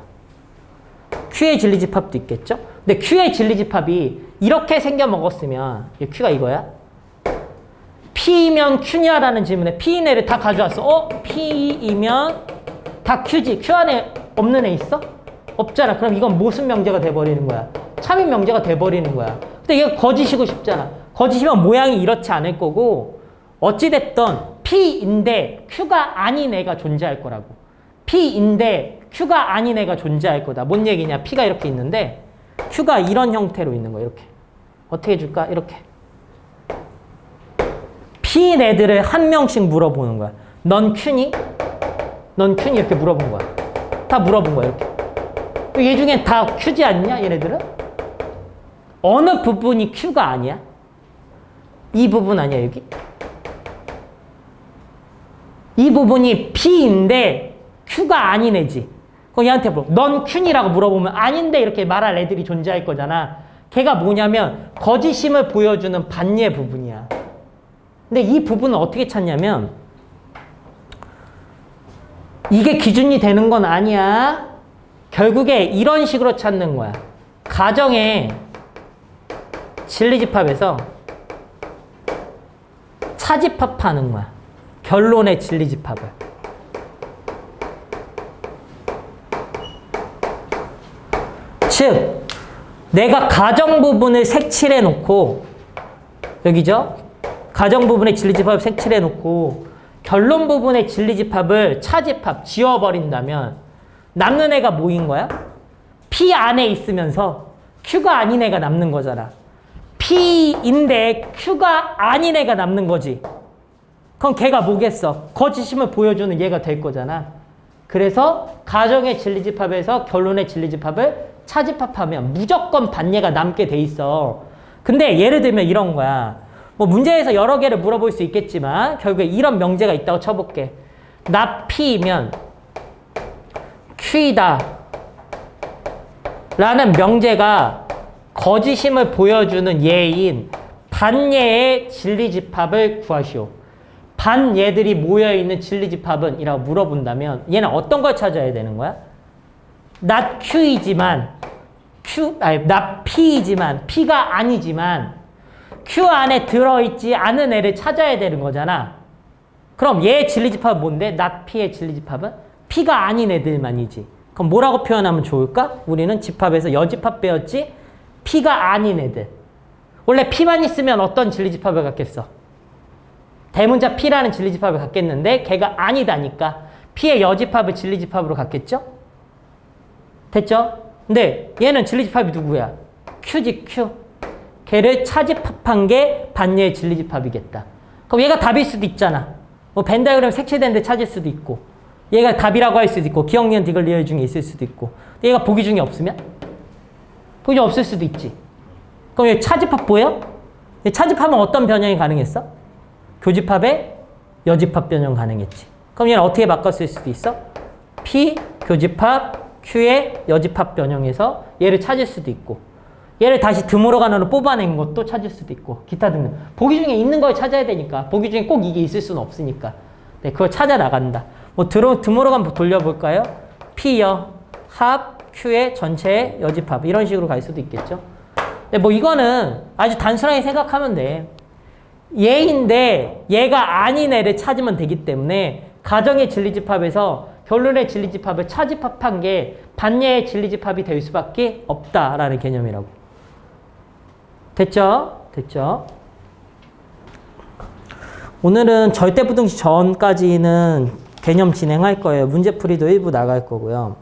Q의 진리집합도 있겠죠? 근데 Q의 진리집합이 이렇게 생겨먹었으면 Q가 이거야? P면 Q냐라는 질문에 P인 애를 다 가져왔어. P이면 다 Q지. Q 안에 없는 애 있어? 없잖아. 그럼 이건 무슨 명제가 돼버리는 거야? 참인 명제가 돼버리는 거야. 근데 이게 거짓이고 싶잖아. 거짓이면 모양이 이렇지 않을 거고 어찌됐던 P인데 Q가 아닌 애가 존재할 거라고. P인데 Q가 아닌 애가 존재할 거다. 뭔 얘기냐? P가 이렇게 있는데 Q가 이런 형태로 있는 거야. 이렇게. 어떻게 해줄까? 이렇게. P인 애들을 한 명씩 물어보는 거야. 넌 Q니? 넌 Q니? 이렇게 물어본 거야. 다 물어본 거야. 이렇게. 얘 중에 다 Q지 않냐? 얘네들은? 어느 부분이 Q가 아니야? 이 부분 아니야 여기? 이 부분이 P인데 Q가 아닌 애지. 그럼 얘한테 넌 Q니라고 물어보면 아닌데 이렇게 말할 애들이 존재할 거잖아. 걔가 뭐냐면 거짓임을 보여주는 반예 부분이야. 근데 이 부분은 어떻게 찾냐면 이게 기준이 되는 건 아니야. 결국에 이런 식으로 찾는 거야. 가정의 진리집합에서 차집합하는 거야. 결론의 진리집합을. 즉 내가 가정 부분을 색칠해 놓고 여기죠? 가정 부분의 진리집합을 색칠해 놓고 결론 부분의 진리집합을 차집합 지워버린다면 남는 애가 뭐인 거야? P 안에 있으면서 Q가 아닌 애가 남는 거잖아. P인데 Q가 아닌 애가 남는 거지. 그럼 걔가 뭐겠어? 거짓임을 보여주는 얘가 될 거잖아. 그래서 가정의 진리집합에서 결론의 진리집합을 차집합하면 무조건 반예가 남게 돼 있어. 근데 예를 들면 이런 거야. 뭐 문제에서 여러 개를 물어볼 수 있겠지만 결국에 이런 명제가 있다고 쳐볼게. 나 P면 Q이다 라는 명제가 거짓임을 보여주는 예인 반예의 진리집합을 구하시오. 반예들이 모여있는 진리집합은? 이라고 물어본다면 얘는 어떤 걸 찾아야 되는 거야? 나 Q이지만 나 P이지만 P가 아니지만 Q 안에 들어있지 않은 애를 찾아야 되는 거잖아. 그럼 얘의 진리집합은 뭔데? 나 P의 진리집합은? P가 아닌 애들만이지. 그럼 뭐라고 표현하면 좋을까? 우리는 집합에서 여집합 배웠지? P가 아닌 애들. 원래 P만 있으면 어떤 진리집합을 갖겠어? 대문자 P라는 진리집합을 갖겠는데 걔가 아니다니까 P의 여집합을 진리집합으로 갖겠죠? 됐죠? 근데 얘는 진리집합이 누구야? Q지 Q. 걔를 차집합한 게 반예의 진리집합이겠다. 그럼 얘가 답일 수도 있잖아. 뭐 벤 다이어그램 색칠된 데 찾을 수도 있고 얘가 답이라고 할 수도 있고 기억, 니은, 디귿, 리을 중에 있을 수도 있고 근데 얘가 보기 중에 없으면? 보기 중에 없을 수도 있지. 그럼 얘 차집합 보여? 얘 차집합은 어떤 변형이 가능했어? 교집합에 여집합 변형 가능했지. 그럼 얘는 어떻게 바꿨을 수도 있어? P 교집합 Q의 여집합 변형해서 얘를 찾을 수도 있고 얘를 다시 드모르간으로 뽑아낸 것도 찾을 수도 있고 기타 등등 보기 중에 있는 걸 찾아야 되니까 보기 중에 꼭 이게 있을 수는 없으니까 네, 그걸 찾아 나간다. 뭐 드모르간 돌려볼까요? P여 합 Q의 전체의 여집합 이런 식으로 갈 수도 있겠죠. 네, 뭐 이거는 아주 단순하게 생각하면 돼. 얘인데 얘가 아닌 애를 찾으면 되기 때문에 가정의 진리집합에서 결론의 진리집합을 차집합한 게 반예의 진리집합이 될 수밖에 없다라는 개념이라고. 됐죠? 됐죠? 오늘은 절대부등식 전까지는 개념 진행할 거예요. 문제풀이도 일부 나갈 거고요.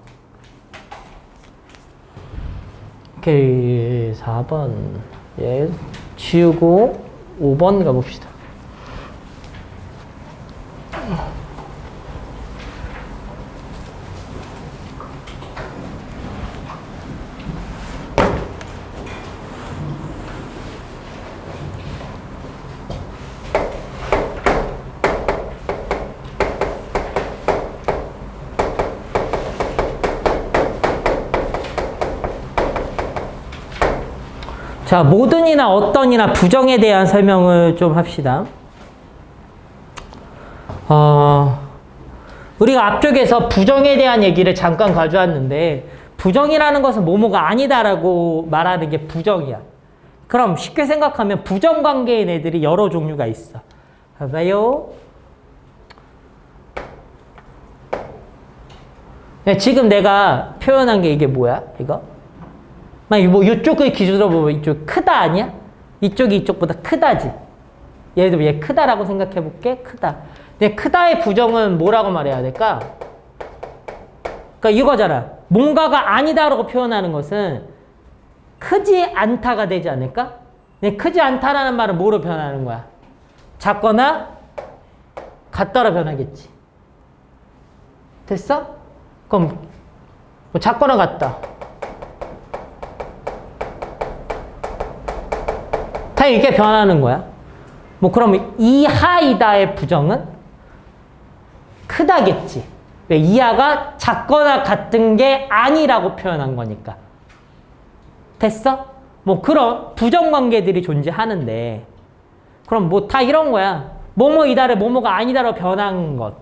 오케이, 4번. 예, 지우고 5번 가봅시다. 자, 모든이나 어떤이나 부정에 대한 설명을 좀 합시다. 우리가 앞쪽에서 부정에 대한 얘기를 잠깐 가져왔는데 부정이라는 것은 뭐뭐가 아니다라고 말하는 게 부정이야. 그럼 쉽게 생각하면 부정관계인 애들이 여러 종류가 있어. 봐봐요. 지금 내가 표현한 게 이게 뭐야? 이거? 뭐 이쪽을 기준으로 보면 이쪽 크다 아니야? 이쪽이 이쪽보다 크다지. 예를 들면 얘 크다라고 생각해 볼게. 크다. 근데 크다의 부정은 뭐라고 말해야 될까? 그러니까 이거잖아. 뭔가가 아니다라고 표현하는 것은 크지 않다가 되지 않을까? 근데 크지 않다라는 말은 뭐로 변하는 거야? 작거나 같다로 변하겠지. 됐어? 그럼 뭐 작거나 같다. 다 이렇게 변하는 거야. 뭐 그럼 이하이다의 부정은 크다겠지. 왜? 이하가 작거나 같은 게 아니라고 표현한 거니까. 됐어? 뭐 그런 부정관계들이 존재하는데 그럼 뭐 다 이런 거야. 뭐뭐이다를 뭐뭐가 아니다로 변한 것.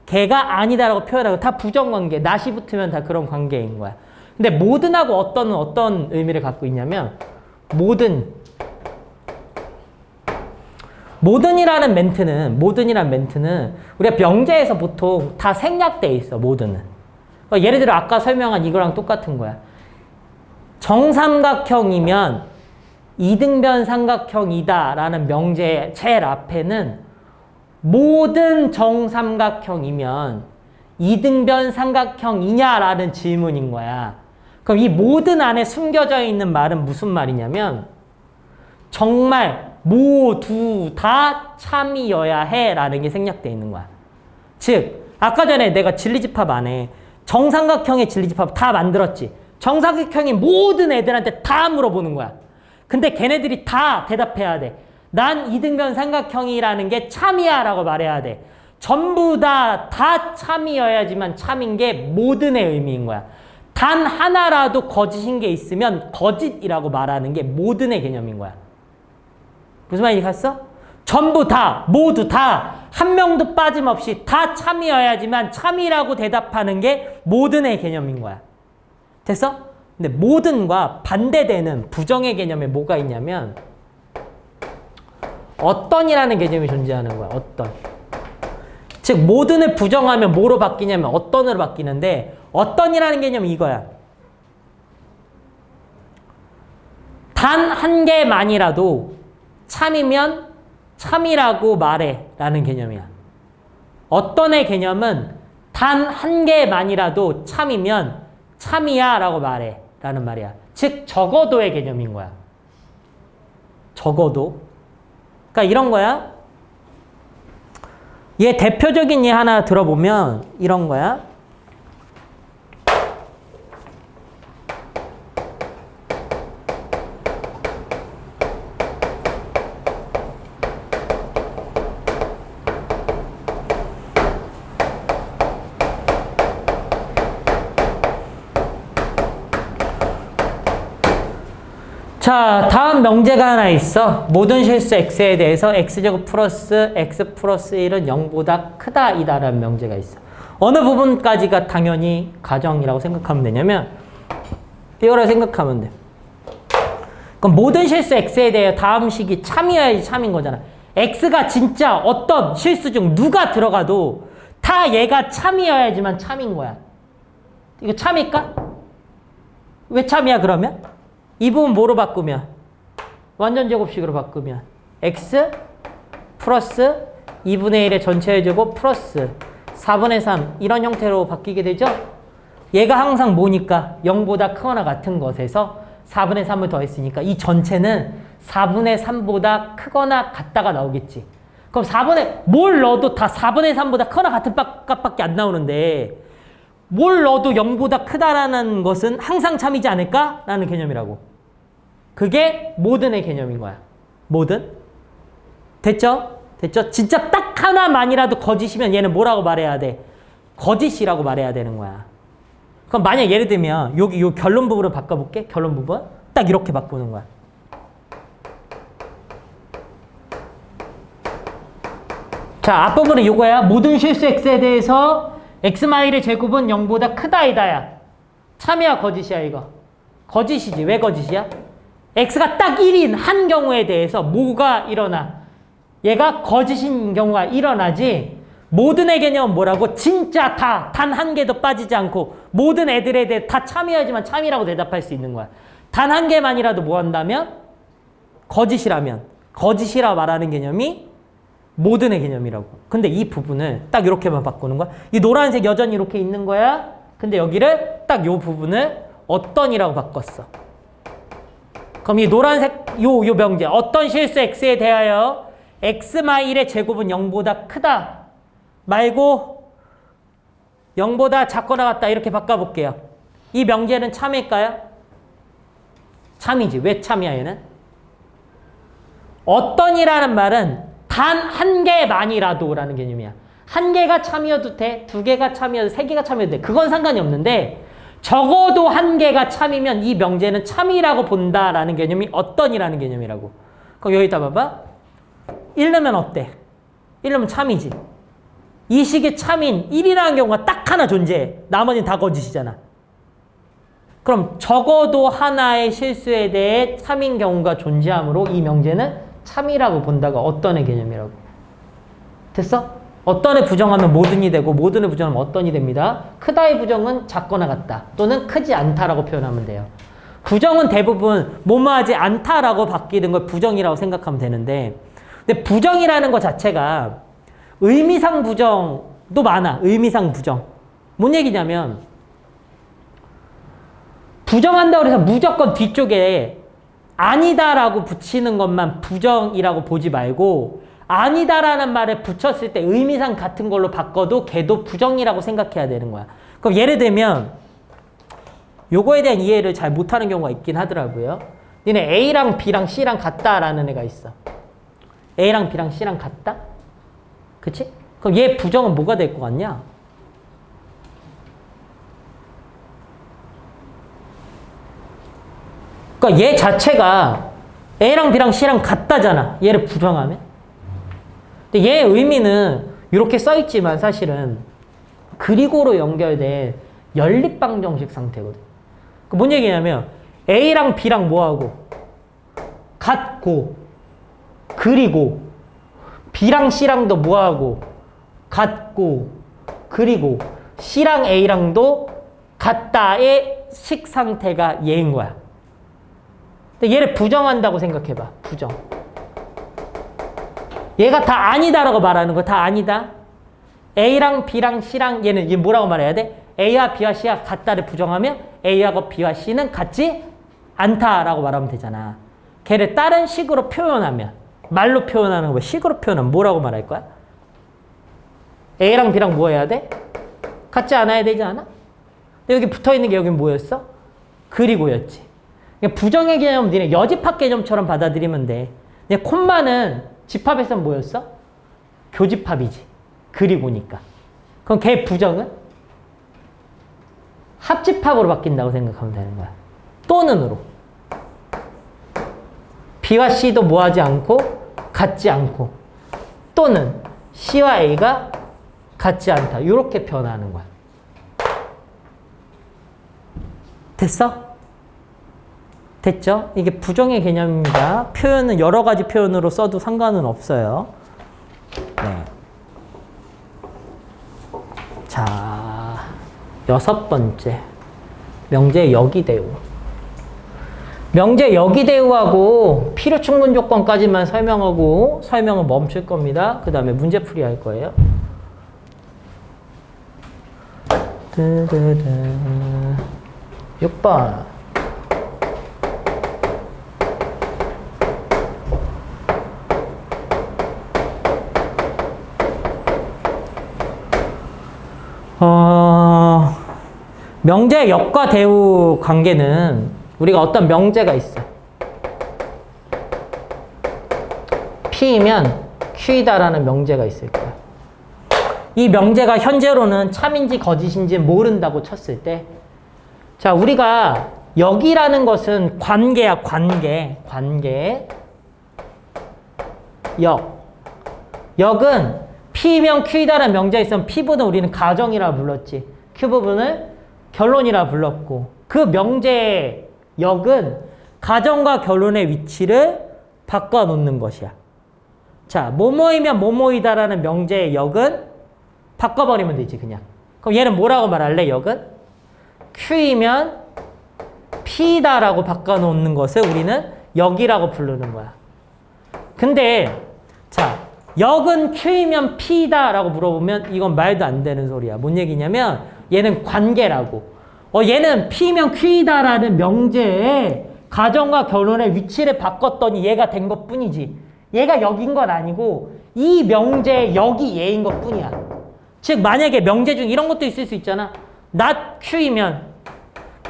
걔가 아니다라고 표현하고 다 부정관계. 낫이 붙으면 다 그런 관계인 거야. 근데 모든하고 어떤은 어떤 의미를 갖고 있냐면 모든이라는 멘트는 우리가 명제에서 보통 다 생략돼 있어. 모든은. 그러니까 예를 들어 아까 설명한 이거랑 똑같은 거야. 정삼각형이면 이등변 삼각형이다라는 명제의 제일 앞에는 모든 정삼각형이면 이등변 삼각형이냐라는 질문인 거야. 그럼 이 모든 안에 숨겨져 있는 말은 무슨 말이냐면 정말 모두 다 참이어야 해 라는 게 생략되어 있는 거야. 즉 아까 전에 내가 진리집합 안에 정삼각형의 진리집합 다 만들었지. 정삼각형이 모든 애들한테 다 물어보는 거야. 근데 걔네들이 다 대답해야 돼. 난 이등변 삼각형이라는 게 참이야 라고 말해야 돼. 전부 다 참이어야지만 참인 게 모든의 의미인 거야. 단 하나라도 거짓인 게 있으면 거짓이라고 말하는 게 모든의 개념인 거야. 무슨 말인지 갔어? 전부 다, 모두 다, 한 명도 빠짐없이 다 참이어야지만 참이라고 대답하는 게 모든의 개념인 거야. 됐어? 근데 모든과 반대되는 부정의 개념에 뭐가 있냐면 어떤이라는 개념이 존재하는 거야. 어떤. 즉 모든을 부정하면 뭐로 바뀌냐면 어떤으로 바뀌는데 어떤이라는 개념이 이거야. 단 한 개만이라도 참이면 참이라고 말해 라는 개념이야. 어떤의 개념은 단 한 개만이라도 참이면 참이야 라고 말해 라는 말이야. 즉 적어도의 개념인 거야. 적어도. 그러니까 이런 거야. 얘 대표적인 예 하나 들어보면 이런 거야. 자, 다음 명제가 하나 있어. 모든 실수 x에 대해서 x제곱 플러스 x 플러스 1은 0보다 크다 이다라는 명제가 있어. 어느 부분까지가 당연히 가정이라고 생각하면 되냐면 이거라 생각하면 돼. 그럼 모든 실수 x에 대해 다음 식이 참이어야지 참인 거잖아. x가 진짜 어떤 실수 중 누가 들어가도 다 얘가 참이어야지만 참인 거야. 이거 참일까? 왜 참이야 그러면? 이 부분 뭐로 바꾸면? 완전 제곱식으로 바꾸면 x 플러스 2분의 1의 전체 제곱 플러스 4분의 3 이런 형태로 바뀌게 되죠? 얘가 항상 뭐니까 0보다 크거나 같은 것에서 4분의 3을 더했으니까 이 전체는 4분의 3보다 크거나 같다가 나오겠지. 그럼 뭘 넣어도 다 4분의 3보다 크거나 같은 값밖에 안 나오는데 뭘 넣어도 0보다 크다라는 것은 항상 참이지 않을까? 라는 개념이라고. 그게 모든의 개념인 거야. 모든. 됐죠? 됐죠? 진짜 딱 하나만이라도 거짓이면 얘는 뭐라고 말해야 돼? 거짓이라고 말해야 되는 거야. 그럼 만약 예를 들면 여기 요 결론 부분을 바꿔볼게. 결론 부분. 딱 이렇게 바꾸는 거야. 자, 앞부분은 이거야. 모든 실수 x에 대해서 x-의 제곱은 0보다 크다 이다야. 참이야 거짓이야 이거? 거짓이지. 왜 거짓이야? x가 딱 1인 한 경우에 대해서 뭐가 일어나? 얘가 거짓인 경우가 일어나지. 모든의 개념은 뭐라고? 진짜 다 단 한 개도 빠지지 않고 모든 애들에 대해 다 참이어야지만 참이라고 대답할 수 있는 거야. 단 한 개만이라도 뭐 한다면? 거짓이라면. 거짓이라 말하는 개념이 모든의 개념이라고. 근데 이 부분을 딱 이렇게만 바꾸는 거야. 이 노란색 여전히 이렇게 있는 거야. 근데 여기를 딱 요 부분을 어떤이라고 바꿨어. 그럼 이 노란색 요 명제 어떤 실수 x에 대하여 x-1의 제곱은 0보다 크다 말고 0보다 작거나 같다 이렇게 바꿔볼게요. 이 명제는 참일까요? 참이지. 왜 참이야 얘는? 어떤이라는 말은 단 한 개만이라도 라는 개념이야. 한 개가 참이어도 돼. 두 개가 참이어도 세 개가 참이어도 돼. 그건 상관이 없는데 적어도 한 개가 참이면 이 명제는 참이라고 본다라는 개념이 어떤이라는 개념이라고. 그럼 여기다 봐봐. 1 넣으면 어때? 1 넣으면 참이지. 이 식의 참인 1이라는 경우가 딱 하나 존재해. 나머지는 다 거짓이잖아. 그럼 적어도 하나의 실수에 대해 참인 경우가 존재하므로 이 명제는 참이라고 본다가 어떤의 개념이라고. 됐어? 어떤을 부정하면 모든이 되고 모든을 부정하면 어떤이 됩니다. 크다의 부정은 작거나 같다 또는 크지 않다라고 표현하면 돼요. 부정은 대부분 뭐뭐하지 않다라고 바뀌는 걸 부정이라고 생각하면 되는데 근데 부정이라는 것 자체가 의미상 부정도 많아. 의미상 부정. 뭔 얘기냐면 부정한다고 해서 무조건 뒤쪽에 아니다라고 붙이는 것만 부정이라고 보지 말고 아니다라는 말에 붙였을 때 의미상 같은 걸로 바꿔도 걔도 부정이라고 생각해야 되는 거야. 그럼 예를 들면 요거에 대한 이해를 잘 못하는 경우가 있긴 하더라고요. 니네 A랑 B랑 C랑 같다라는 애가 있어. A랑 B랑 C랑 같다? 그치? 그럼 얘 부정은 뭐가 될 것 같냐? 그러니까 얘 자체가 A랑 B랑 C랑 같다잖아. 얘를 부정하면. 근데 얘 의미는 이렇게 써있지만 사실은 그리고로 연결된 연립방정식 상태거든. 뭔 얘기냐면 A랑 B랑 뭐하고? 같고 그리고 B랑 C랑도 뭐하고? 같고 그리고 C랑 A랑도 같다의 식 상태가 얘인 거야. 근데 얘를 부정한다고 생각해봐. 부정. 얘가 다 아니다라고 말하는 거. 다 아니다. A랑 B랑 C랑 얘 뭐라고 말해야 돼? A와 B와 C가 같다를 부정하면 A하고 B와 C는 같지 않다라고 말하면 되잖아. 걔를 다른 식으로 표현하면 말로 표현하는 거 식으로 표현하면 뭐라고 말할 거야? A랑 B랑 뭐 해야 돼? 같지 않아야 되지 않아? 근데 여기 붙어있는 게 여기 뭐였어? 그리고였지. 부정의 개념 니네 여집합 개념처럼 받아들이면 돼. 근데 콤마는 집합에서는 뭐였어? 교집합이지. 그리고니까. 그럼 걔 부정은? 합집합으로 바뀐다고 생각하면 되는 거야. 또는으로. B와 C도 뭐하지 않고 같지 않고 또는 C와 A가 같지 않다. 이렇게 표현하는 거야. 됐어? 됐죠? 이게 부정의 개념입니다. 표현은 여러 가지 표현으로 써도 상관은 없어요. 네. 자, 6번째. 명제 역이대우. 명제 역이대우하고 필요 충분 조건까지만 설명하고 설명을 멈출 겁니다. 그 다음에 문제풀이 할 거예요. 6번. 명제 역과 대우 관계는 우리가 어떤 명제가 있어. P이면 Q이다라는 명제가 있을 거야. 이 명제가 현재로는 참인지 거짓인지 모른다고 쳤을 때, 자, 우리가 역이라는 것은 관계야, 관계. 역은 P면 Q이다라는 명제가 있으면 P 부분은 우리는 가정이라 불렀지. Q 부분을 결론이라 불렀고, 그 명제의 역은 가정과 결론의 위치를 바꿔놓는 것이야. 자, 뭐뭐이면 뭐뭐이다라는 명제의 역은 바꿔버리면 되지, 그냥. 그럼 얘는 뭐라고 말할래, 역은? Q이면 P다라고 바꿔놓는 것을 우리는 역이라고 부르는 거야. 근데, 자, 역은 Q이면 P다라고 물어보면 이건 말도 안 되는 소리야. 뭔 얘기냐면 얘는 관계라고. 얘는 P면 Q이다라는 명제에 가정과 결론의 위치를 바꿨더니 얘가 된 것 뿐이지. 얘가 역인 건 아니고 이 명제의 역이 얘인 것 뿐이야. 즉 만약에 명제 중 이런 것도 있을 수 있잖아. not Q이면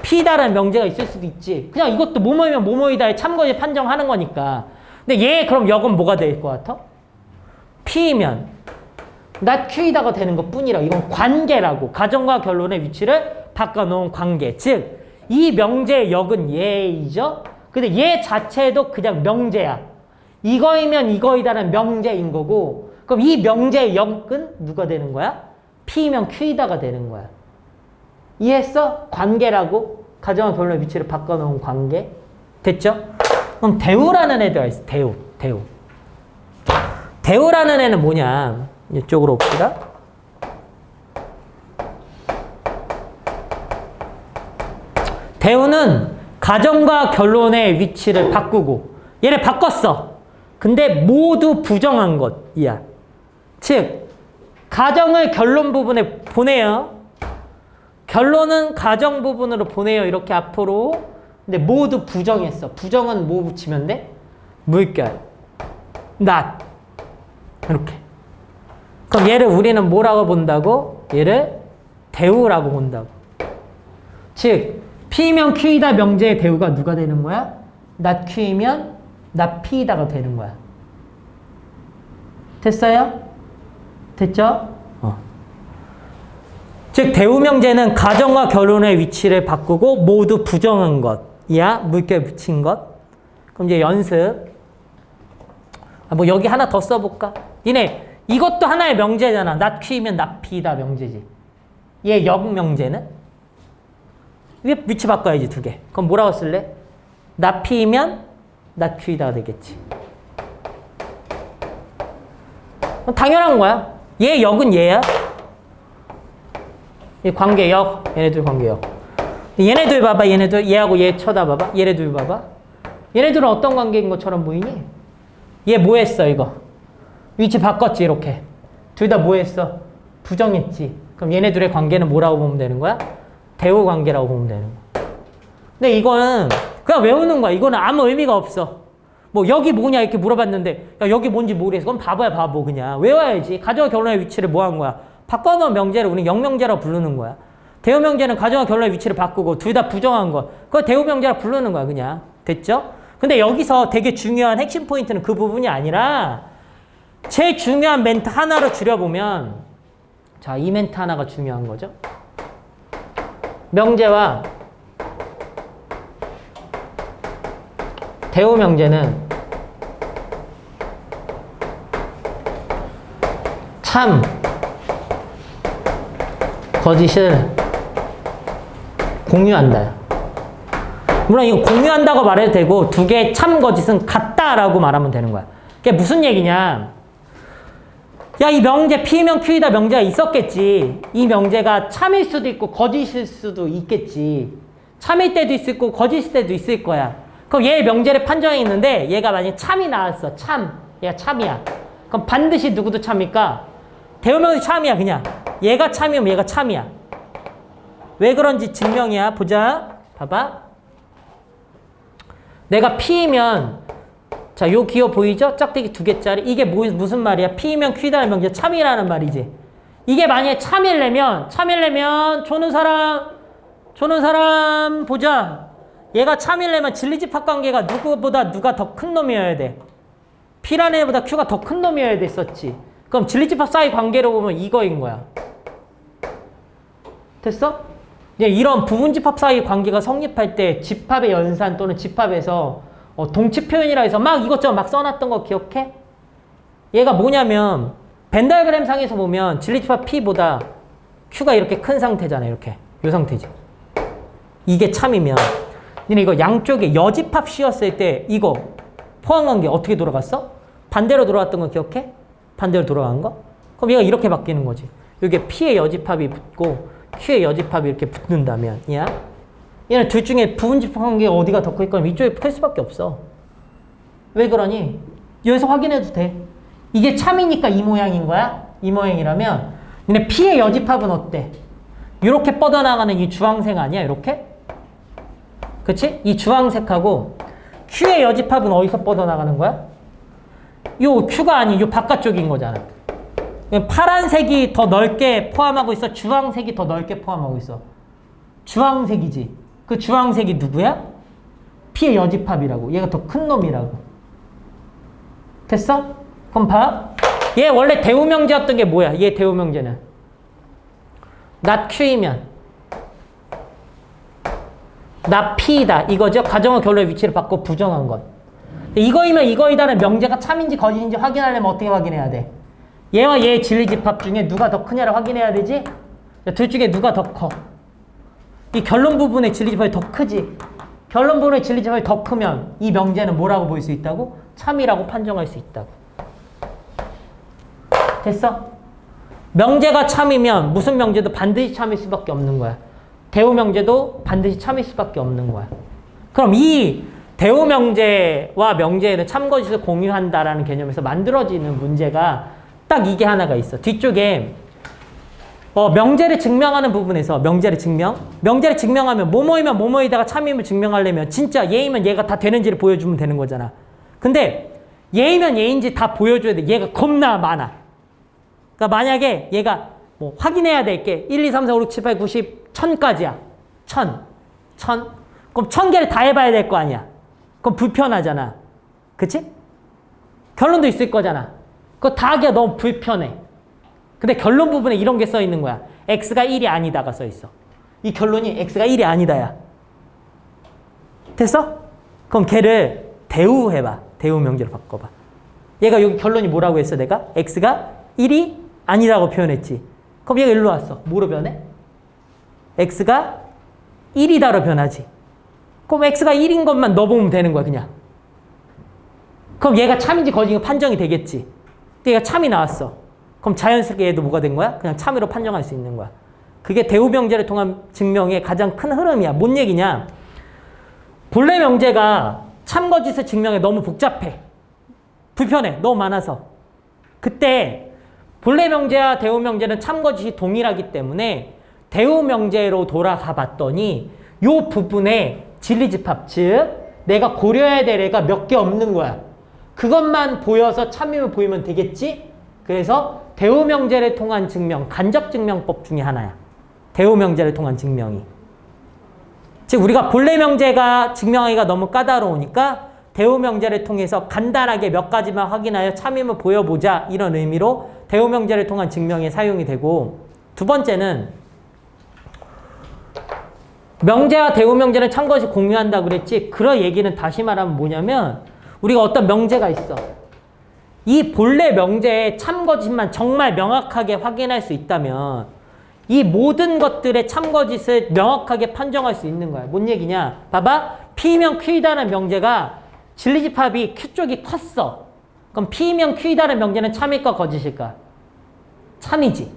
P다라는 명제가 있을 수도 있지. 그냥 이것도 뭐뭐이면 뭐뭐이다에 참고지 판정하는 거니까. 근데 얘 그럼 역은 뭐가 될 것 같아? P이면 not Q이다가 되는 것 뿐이라. 이건 관계라고. 가정과 결론의 위치를 바꿔놓은 관계. 즉 이 명제의 역은 얘이죠. 근데 얘 자체도 그냥 명제야. 이거이면 이거이다는 명제인 거고, 그럼 이 명제의 역은 누가 되는 거야? P면 Q이다가 되는 거야. 이해했어? 관계라고. 가정과 결론의 위치를 바꿔놓은 관계. 됐죠? 그럼 대우라는 애가 있어. 대우. 대우라는 애는 뭐냐? 이쪽으로 옵시다. 대우는 가정과 결론의 위치를 바꾸고, 얘를 바꿨어. 근데 모두 부정한 것이야. 즉, 가정을 결론 부분에 보내요. 결론은 가정 부분으로 보내요. 이렇게 앞으로. 근데 모두 부정했어. 부정은 뭐 붙이면 돼? 물결. not. 이렇게. 그럼 얘를 우리는 뭐라고 본다고? 얘를 대우라고 본다고. 즉, P면 Q이다 명제의 대우가 누가 되는 거야? not Q이면 not P이다가 되는 거야. 됐어요? 됐죠? 즉 대우 명제는 가정과 결론의 위치를 바꾸고 모두 부정한 것이야. 물결 붙인 것. 그럼 이제 연습. 뭐 여기 하나 더 써볼까? 니네 이것도 하나의 명제잖아. not Q이면 not P이다 명제지. 얘 역 명제는? 위에 위치 바꿔야지 두 개. 그럼 뭐라고 쓸래? not P이면 not Q이다가 되겠지. 당연한 거야. 얘 역은 얘야. 이 관계역, 얘네들 관계역. 얘네들 봐봐, 얘네들. 얘하고 얘 쳐다봐봐. 얘네들 봐봐. 얘네들은 어떤 관계인 것처럼 보이니? 얘 뭐 했어, 이거? 위치 바꿨지, 이렇게. 둘 다 뭐 했어? 부정했지. 그럼 얘네들의 관계는 뭐라고 보면 되는 거야? 대우 관계라고 보면 되는 거야. 근데 이거는 그냥 외우는 거야. 이거는 아무 의미가 없어. 뭐 여기 뭐냐 이렇게 물어봤는데 야, 여기 뭔지 모르겠어. 그럼 바보야, 바보. 그냥 외워야지. 가정과 결론의 위치를 뭐 한 거야? 바꿔놓은 명제를 우리는 역명제라고 부르는 거야. 대우 명제는 가정과 결론의 위치를 바꾸고 둘 다 부정한 거. 그거 대우 명제라고 부르는 거야, 그냥. 됐죠? 근데 여기서 되게 중요한 핵심 포인트는 그 부분이 아니라 제일 중요한 멘트 하나로 줄여보면, 자, 이 멘트 하나가 중요한 거죠. 명제와 대우 명제는 참, 거짓을 공유한다. 물론 이거 공유한다고 말해도 되고 두 개의 참, 거짓은 같다라고 말하면 되는 거야. 그게 무슨 얘기냐? 야, 이 명제 P면 Q이다 명제가 있었겠지. 이 명제가 참일 수도 있고 거짓일 수도 있겠지. 참일 때도 있고 거짓일 때도 있을 거야. 그럼 얘의 명제를 판정해 있는데 얘가 만약에 참이 나왔어. 참. 얘가 참이야. 그럼 반드시 누구도 참일까? 대우명이 참이야 그냥. 얘가 참이면 얘가 참이야. 왜 그런지 증명이야. 보자. 봐봐. 내가 P이면 자, 요 기호 보이죠? 짝대기 2개짜리. 이게 무슨 말이야? P면 Q다는 명제 참이라는 말이지. 이게 만약에 참이려면 조는 사람 보자. 얘가 참이려면 진리집합관계가 누구보다 누가 더 큰 놈이어야 돼. P라는 애보다 Q가 더 큰 놈이어야 됐었지. 그럼 진리집합 사이 관계로 보면 이거인 거야. 됐어? 이런 부분집합 사이 관계가 성립할 때 집합의 연산 또는 집합에서 동치 표현이라 해서 막 이것저것 막 써놨던 거 기억해? 얘가 뭐냐면 벤 다이어그램 상에서 보면 진리집합 P보다 Q가 이렇게 큰 상태잖아. 이렇게. 이 상태지. 이게 참이면 니네 이거 양쪽에 여집합 씌웠을 때 이거 포함관계 어떻게 돌아갔어? 반대로 돌아갔던 거 기억해? 반대로 돌아간 거? 그럼 얘가 이렇게 바뀌는 거지. 이게 P의 여집합이 붙고 Q의 여집합이 이렇게 붙는다면 얘는 둘 중에 부분집합 관계가 어디가 더 클 거면 이쪽에 붙을 수밖에 없어. 왜 그러니? 여기서 확인해도 돼. 이게 참이니까 이 모양인 거야? 이 모양이라면 근데 P의 여집합은 어때? 이렇게 뻗어나가는 이 주황색 아니야? 이렇게? 그치? 이 주황색하고 Q의 여집합은 어디서 뻗어나가는 거야? 요 Q가 아닌 요 바깥쪽인 거잖아. 파란색이 더 넓게 포함하고 있어? 주황색이 더 넓게 포함하고 있어? 주황색이지. 그 주황색이 누구야? P의 여집합이라고. 얘가 더 큰 놈이라고. 됐어? 그럼 봐. 얘 원래 대우명제였던 게 뭐야? 얘 대우명제는 not Q이면 not P이다. 이거죠? 가정의 결론의 위치를 바꿔 부정한 것. 이거이면 이거이다는 명제가 참인지 거짓인지 확인하려면 어떻게 확인해야 돼? 얘와 얘의 진리집합 중에 누가 더 크냐를 확인해야 되지? 둘 중에 누가 더 커? 이 결론 부분의 진리집합이 더 크지. 결론 부분의 진리집합이 더 크면 이 명제는 뭐라고 볼 수 있다고? 참이라고 판정할 수 있다고. 됐어? 명제가 참이면 무슨 명제도 반드시 참일 수밖에 없는 거야. 대우 명제도 반드시 참일 수밖에 없는 거야. 그럼 이 대우 명제와 명제는 참거짓을 공유한다라는 개념에서 만들어지는 문제가 딱 이게 하나가 있어. 뒤쪽에 명제를 증명하는 부분에서 명제를 증명하면 뭐뭐이면 뭐뭐이다가 참임을 증명하려면 진짜 얘이면 얘가 다 되는지를 보여주면 되는 거잖아. 근데 얘이면 얘인지 다 보여줘야 돼. 얘가 겁나 많아. 그러니까 만약에 얘가 뭐 확인해야 될 게 1, 2, 3, 4, 5, 6, 7, 8, 9, 10, 1000까지야. 1000. 그럼 1000개를 다 해봐야 될 거 아니야. 그럼 불편하잖아. 그치? 결론도 있을 거잖아. 그거 다 하기가 너무 불편해. 근데 결론 부분에 이런 게 써 있는 거야. x가 1이 아니다가 써 있어. 이 결론이 x가 1이 아니다야. 됐어? 그럼 걔를 대우해봐. 대우 명제로 바꿔봐. 얘가 여기 결론이 뭐라고 했어 내가? x가 1이 아니라고 표현했지. 그럼 얘가 일로 왔어. 뭐로 변해? x가 1이다로 변하지. 그럼 x가 1인 것만 넣어보면 되는 거야 그냥. 그럼 얘가 참인지 거짓인지 판정이 되겠지. 근데 얘가 참이 나왔어. 그럼 자연스럽게 얘도 뭐가 된 거야? 그냥 참으로 판정할 수 있는 거야. 그게 대우 명제를 통한 증명의 가장 큰 흐름이야. 뭔 얘기냐? 본래 명제가 참거짓을 증명해 너무 복잡해. 불편해. 너무 많아서. 그때 본래 명제와 대우 명제는 참거짓이 동일하기 때문에 대우 명제로 돌아가 봤더니 요 부분에 진리집합, 즉 내가 고려해야 될 애가 몇 개 없는 거야. 그것만 보여서 참임을 보이면 되겠지? 그래서 대우 명제를 통한 증명, 간접 증명법 중에 하나야. 대우 명제를 통한 증명이. 즉 우리가 본래 명제가 증명하기가 너무 까다로우니까 대우 명제를 통해서 간단하게 몇 가지만 확인하여 참임을 보여보자 이런 의미로 대우 명제를 통한 증명에 사용이 되고, 두 번째는 명제와 대우 명제는 참거짓 공유한다 그랬지. 그런 얘기는 다시 말하면 뭐냐면 우리가 어떤 명제가 있어. 이 본래 명제의 참 거짓만 정말 명확하게 확인할 수 있다면 이 모든 것들의 참 거짓을 명확하게 판정할 수 있는 거야. 뭔 얘기냐? 봐봐. P면 Q이다는 명제가 진리집합이 Q 쪽이 컸어. 그럼 P면 Q이다는 명제는 참일까 거짓일까? 참이지.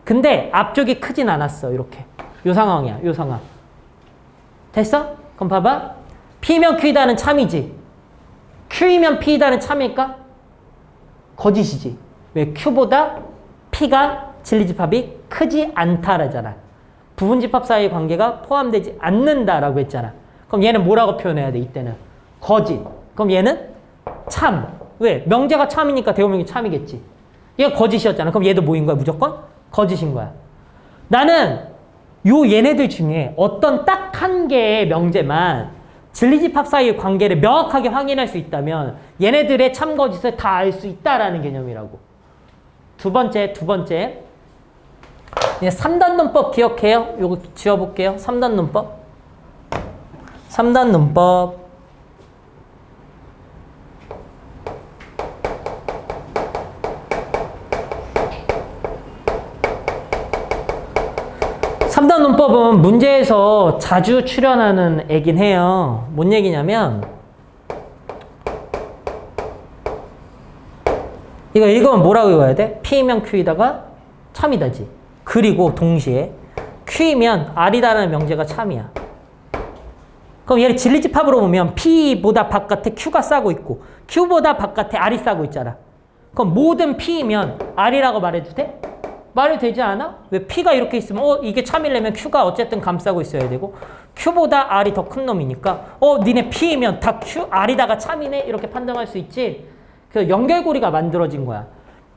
근데 앞쪽이 크진 않았어. 이렇게. 요 상황이야. 요 상황. 됐어? 그럼 봐봐. P면 Q이다는 참이지. Q이면 P이다는 참일까? 거짓이지. 왜? Q보다 P가 진리집합이 크지 않다라잖아. 부분집합 사이의 관계가 포함되지 않는다라고 했잖아. 그럼 얘는 뭐라고 표현해야 돼? 이때는 거짓. 그럼 얘는 참. 왜? 명제가 참이니까 대우명이 참이겠지. 얘가 거짓이었잖아. 그럼 얘도 뭐인 거야? 무조건 거짓인 거야. 나는 요 얘네들 중에 어떤 딱 한 개의 명제만 진리집합 사이의 관계를 명확하게 확인할 수 있다면 얘네들의 참거짓을 다 알 수 있다라는 개념이라고. 두 번째. 3단 논법 기억해요? 요거 지워볼게요. 3단 논법. 3단 논법. 삼단 논법은 문제에서 자주 출연하는 애긴 해요. 뭔 얘기냐면 이거 읽으면 뭐라고 읽어야 돼? P면 Q이다가 참이다지. 그리고 동시에 Q이면 R이다라는 명제가 참이야. 그럼 얘를 진리집합으로 보면 P보다 바깥에 Q가 싸고 있고 Q보다 바깥에 R이 싸고 있잖아. 그럼 모든 P이면 R이라고 말해도 돼? 말이 되지 않아? 왜 P가 이렇게 있으면 이게 참이려면 Q가 어쨌든 감싸고 있어야 되고 Q보다 R이 더 큰 놈이니까 니네 P이면 다 Q, R이다가 참이네? 이렇게 판단할 수 있지. 그 연결고리가 만들어진 거야.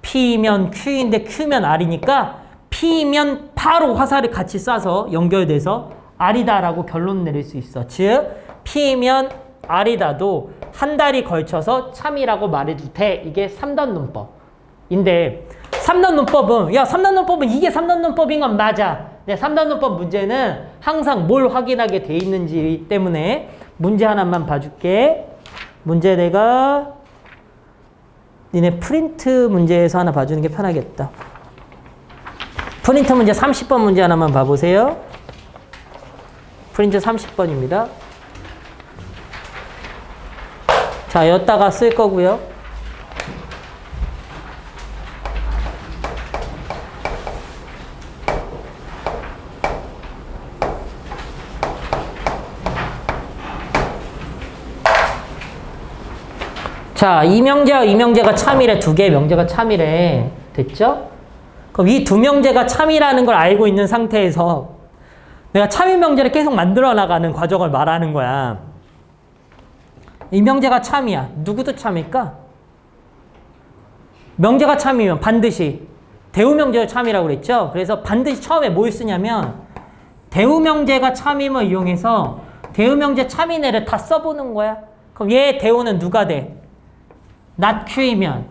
P면 Q인데 Q면 R이니까 P면 바로 화살을 같이 쏴서 연결돼서 R이다라고 결론 내릴 수 있어. 즉 P면 R이다도 한 달이 걸쳐서 참이라고 말해도 돼. 이게 3단 논법인데 3단 논법은 3단 논법은 이게 3단 논법인 건 맞아. 네, 3단 논법 문제는 항상 뭘 확인하게 돼 있는지 때문에 문제 하나만 봐줄게. 문제 내가 니네 프린트 문제에서 하나 봐주는 게 편하겠다. 프린트 문제 30번 문제 하나만 봐보세요. 프린트 30번입니다. 자, 여기다가 쓸 거고요. 자, 이 명제와 이 명제가 참이래. 두 개의 명제가 참이래. 됐죠? 그럼 이 두 명제가 참이라는 걸 알고 있는 상태에서 내가 참이 명제를 계속 만들어 나가는 과정을 말하는 거야. 이 명제가 참이야. 누구도 참일까? 명제가 참이면 반드시 대우 명제가 참이라고 그랬죠? 그래서 반드시 처음에 뭘 쓰냐면 대우 명제가 참임을 이용해서 대우 명제 참이네를 다 써보는 거야. 그럼 얘 대우는 누가 돼? not Q이면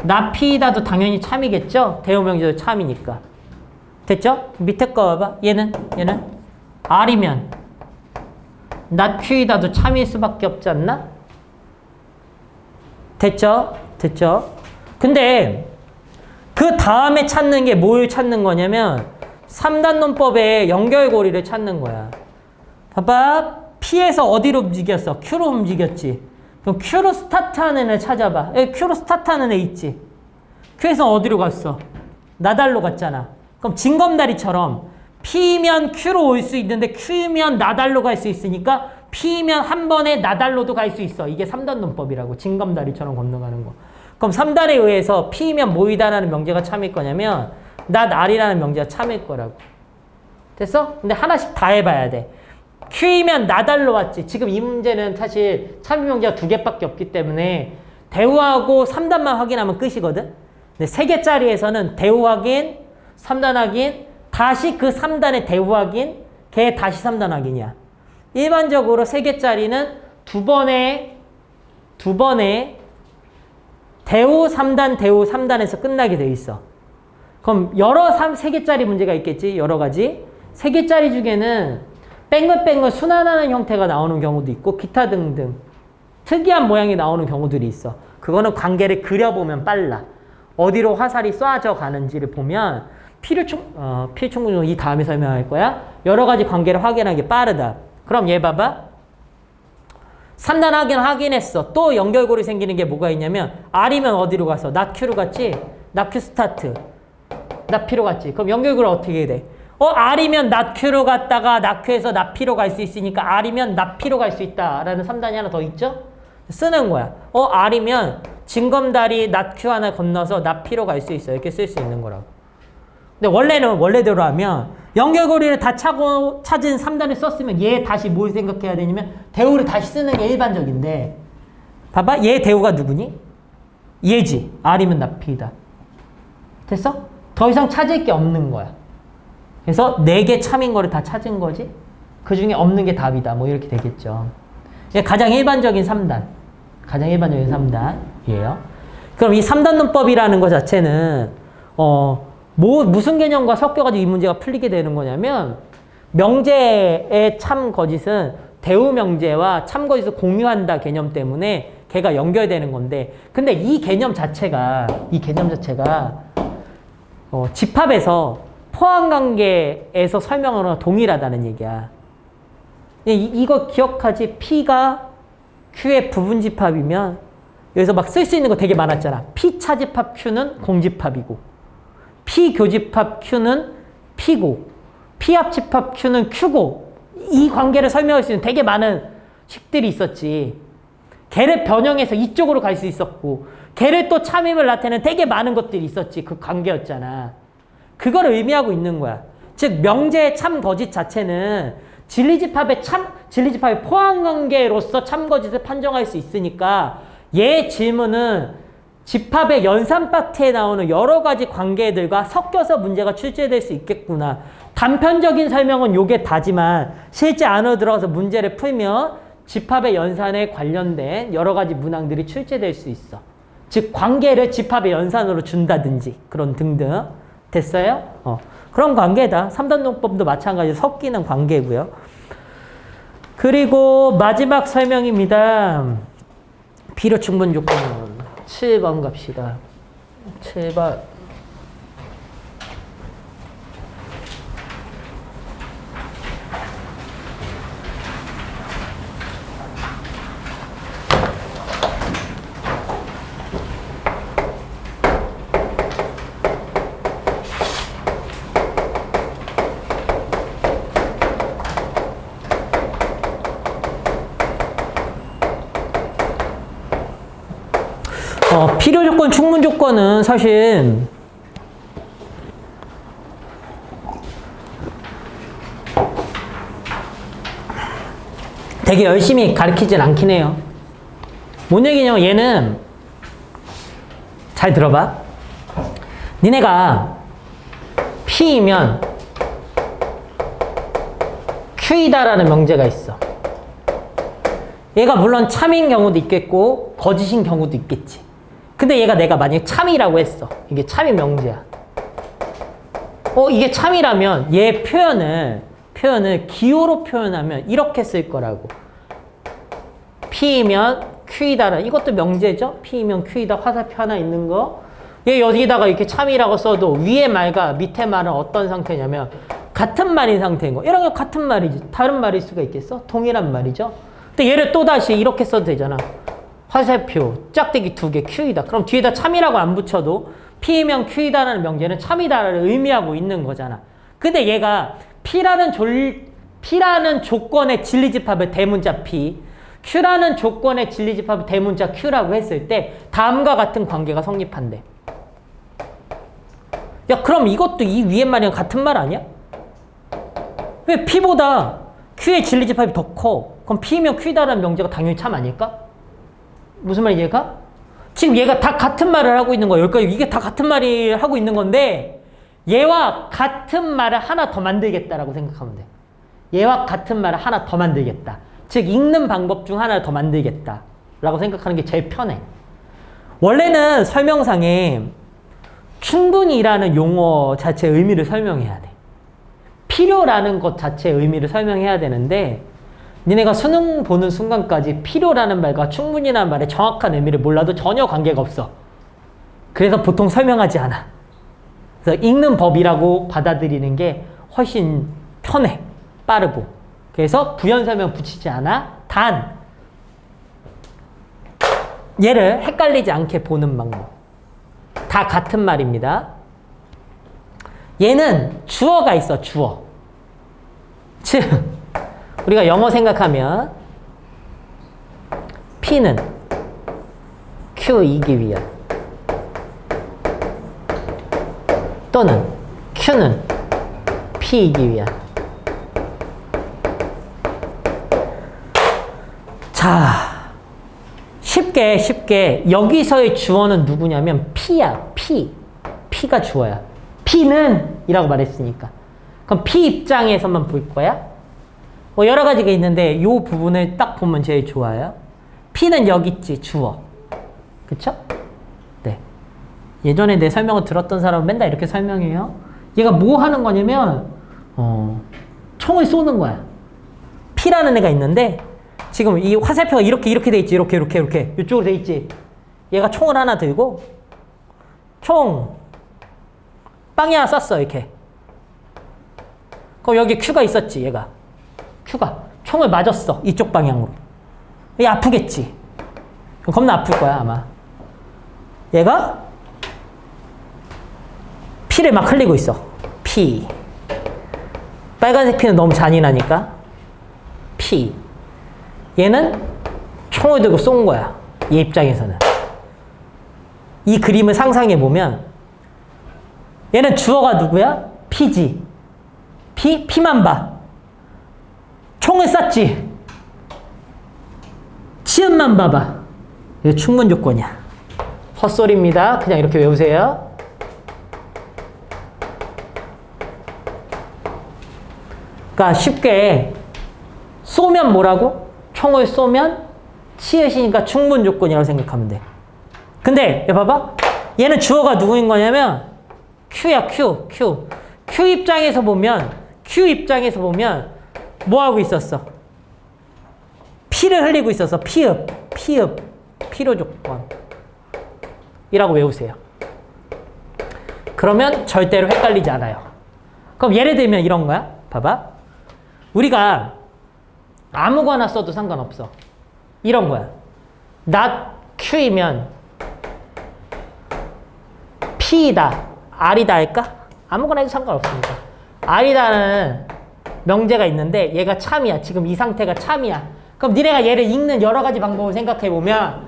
not P이다도 당연히 참이겠죠? 대우 명제도 참이니까. 됐죠? 밑에 거 봐봐. 얘는 R이면 not Q이다도 참일 수밖에 없지 않나? 됐죠? 근데 그 다음에 찾는 게 뭘 찾는 거냐면 3단 논법의 연결고리를 찾는 거야. 봐봐. P에서 어디로 움직였어? Q로 움직였지. 그럼 Q로 스타트하는 애 찾아봐. Q로 스타트하는 애 있지. Q에서 어디로 갔어? 나달로 갔잖아. 그럼 징검다리처럼 P면 Q로 올 수 있는데 Q면 나달로 갈 수 있으니까 P면 한 번에 나달로도 갈 수 있어. 이게 3단 논법이라고. 징검다리처럼 건너가는 거. 그럼 3단에 의해서 P면 뭐이다라는 명제가 참일 거냐면 not R이라는 명제가 참일 거라고. 됐어? 근데 하나씩 다 해봐야 돼. Q이면 나달로 왔지. 지금 이 문제는 사실 참이 명제가 2개밖에 없기 때문에 대우하고 3단만 확인하면 끝이거든. 근데 3개짜리에서는 대우 확인, 3단 확인, 다시 그 3단의 대우 확인, 걔 다시 3단 확인이야. 일반적으로 3개짜리는 두 번에 대우 3단, 대우 3단에서 끝나게 돼 있어. 그럼 여러 3개짜리 문제가 있겠지. 여러 가지. 3개짜리 중에는 뺑글뺑글 순환하는 형태가 나오는 경우도 있고 기타 등등 특이한 모양이 나오는 경우들이 있어. 그거는 관계를 그려보면 빨라. 어디로 화살이 쏴져 가는지를 보면 필요충분용 이 다음에 설명할 거야. 여러 가지 관계를 확인하는 게 빠르다. 그럼 얘 봐봐. 3단 확인했어. 또 연결고리 생기는 게 뭐가 있냐면 R이면 어디로 갔어? 나 Q로 갔지? 나 Q 스타트. 나 P로 갔지? 그럼 연결고리 어떻게 돼? R이면 나 Q로 갔다가 나 Q에서 나 P로 갈 수 있으니까 R이면 나 P로 갈 수 있다라는 3단이 하나 더 있죠? 쓰는 거야. R이면 징검다리 나 Q 하나 건너서 나 P로 갈 수 있어. 이렇게 쓸 수 있는 거라고. 근데 원래는 원래대로 하면 연결고리를 다 찾은 3단을 썼으면 얘 다시 뭘 생각해야 되냐면 대우를 다시 쓰는 게 일반적인데 봐봐. 얘 대우가 누구니? 얘지. R이면 나 P다. 됐어? 더 이상 찾을 게 없는 거야. 그래서 4개 참인 거를 다 찾은 거지. 그 중에 없는 게 답이다. 뭐 이렇게 되겠죠. 이게 가장 일반적인 3단. 가장 일반적인 3단이에요. 그럼 이 3단 논법이라는 것 자체는 무슨 개념과 섞여가지고 이 문제가 풀리게 되는 거냐면 명제의 참 거짓은 대우 명제와 참 거짓을 공유한다 개념 때문에 걔가 연결되는 건데 근데 이 개념 자체가 집합에서 포함관계에서 설명하는 동일하다는 얘기야. 이거 기억하지? P가 Q의 부분집합이면 여기서 막 쓸 수 있는 거 되게 많았잖아. P 차집합 Q는 공집합이고 P 교집합 Q는 P고 P 합집합 Q는 Q고 이 관계를 설명할 수 있는 되게 많은 식들이 있었지. 걔를 변형해서 이쪽으로 갈 수 있었고 걔를 또 참임을 나타내는 되게 많은 것들이 있었지. 그 관계였잖아. 그걸 의미하고 있는 거야. 즉 명제의 참 거짓 자체는 진리집합의 포함관계로서 참 거짓을 판정할 수 있으니까 얘 질문은 집합의 연산 파트에 나오는 여러 가지 관계들과 섞여서 문제가 출제될 수 있겠구나. 단편적인 설명은 요게 다지만 실제 안으로 들어가서 문제를 풀면 집합의 연산에 관련된 여러 가지 문항들이 출제될 수 있어. 즉 관계를 집합의 연산으로 준다든지 그런 등등. 됐어요? 그런 관계다. 3단 논법도 마찬가지로 섞이는 관계고요. 그리고 마지막 설명입니다. 필요 충분 조건 7번 갑시다. 7번. 필요 조건, 충분 조건은 사실 되게 열심히 가르치진 않긴 해요. 뭔 얘기냐면 얘는 잘 들어봐. 니네가 P이면 Q이다라는 명제가 있어. 얘가 물론 참인 경우도 있겠고 거짓인 경우도 있겠지. 근데 얘가 내가 만약에 참이라고 했어. 이게 참이 명제야. 이게 참이라면 얘 표현을 기호로 표현하면 이렇게 쓸 거라고. P이면 Q이다라. 이것도 명제죠? P이면 Q이다. 화살표 하나 있는 거. 얘 여기다가 이렇게 참이라고 써도 위에 말과 밑에 말은 어떤 상태냐면 같은 말인 상태인 거. 이런 거 같은 말이지. 다른 말일 수가 있겠어? 동일한 말이죠? 근데 얘를 또다시 이렇게 써도 되잖아. 화살표, 짝대기 2개, Q이다. 그럼 뒤에다 참이라고 안 붙여도 P이면 Q이다라는 명제는 참이다를 의미하고 있는 거잖아. 근데 얘가 P라는 조건의 진리집합을 대문자 P, Q라는 조건의 진리집합을 대문자 Q라고 했을 때 다음과 같은 관계가 성립한대. 야, 그럼 이것도 이 위에 말이랑 같은 말 아니야? 왜 P보다 Q의 진리집합이 더 커? 그럼 P면 Q다라는 명제가 당연히 참 아닐까? 무슨 말인지 얘가? 지금 얘가 다 같은 말을 하고 있는 거야. 여기까지 이게 다 같은 말을 하고 있는 건데 얘와 같은 말을 하나 더 만들겠다라고 생각하면 돼. 얘와 같은 말을 하나 더 만들겠다. 즉 읽는 방법 중 하나를 더 만들겠다라고 생각하는 게 제일 편해. 원래는 설명상에 충분히라는 용어 자체의 의미를 설명해야 돼. 필요라는 것 자체의 의미를 설명해야 되는데 니네가 수능 보는 순간까지 필요라는 말과 충분히라는 말의 정확한 의미를 몰라도 전혀 관계가 없어. 그래서 보통 설명하지 않아. 그래서 읽는 법이라고 받아들이는 게 훨씬 편해. 빠르고. 그래서 부연 설명 붙이지 않아. 단 얘를 헷갈리지 않게 보는 방법. 다 같은 말입니다. 얘는 주어가 있어. 주어. 즉 우리가 영어 생각하면 P는 Q이기 위한 또는 Q는 P이기 위한. 자, 쉽게 여기서의 주어는 누구냐면 P야. P가 주어야. P는 이라고 말했으니까. 그럼 P 입장에서만 볼 거야? 뭐 여러 가지가 있는데 이 부분을 딱 보면 제일 좋아요. P는 여기 있지, 주어. 그쵸? 네. 예전에 내 설명을 들었던 사람은 맨날 이렇게 설명해요. 얘가 뭐 하는 거냐면 총을 쏘는 거야. P라는 애가 있는데 지금 이 화살표가 이렇게 돼 있지. 이렇게 이쪽으로 돼 있지. 얘가 총을 하나 들고 총 빵이 하나 쐈어. 이렇게. 그럼 여기 Q가 있었지. 얘가 Q가 총을 맞았어. 이쪽 방향으로. 얘 아프겠지. 겁나 아플 거야 아마. 얘가 피를 막 흘리고 있어. 피. 빨간색 피는 너무 잔인하니까 피. 얘는 총을 들고 쏜 거야. 얘 입장에서는. 이 그림을 상상해 보면 얘는 주어가 누구야? 피지. 피만 봐. 총을 쐈지. 치음만 봐봐. 이게 충분 조건이야. 헛소리입니다. 그냥 이렇게 외우세요. 그러니까 쉽게 쏘면 뭐라고? 총을 쏘면 치읓이니까 충분 조건이라고 생각하면 돼. 근데 봐봐. 얘는 주어가 누구인 거냐면 Q야. Q 입장에서 보면 뭐 하고 있었어? 피를 흘리고 있었어. 피읍. 필요 조건 이라고 외우세요. 그러면 절대로 헷갈리지 않아요. 그럼 예를 들면 이런 거야. 봐봐. 우리가 아무거나 써도 상관없어. 이런 거야. not Q이면 P이다, R이다 할까? 아무거나 해도 상관없으니까. R이다는 명제가 있는데 얘가 참이야. 지금 이 상태가 참이야. 그럼 니네가 얘를 읽는 여러 가지 방법을 생각해 보면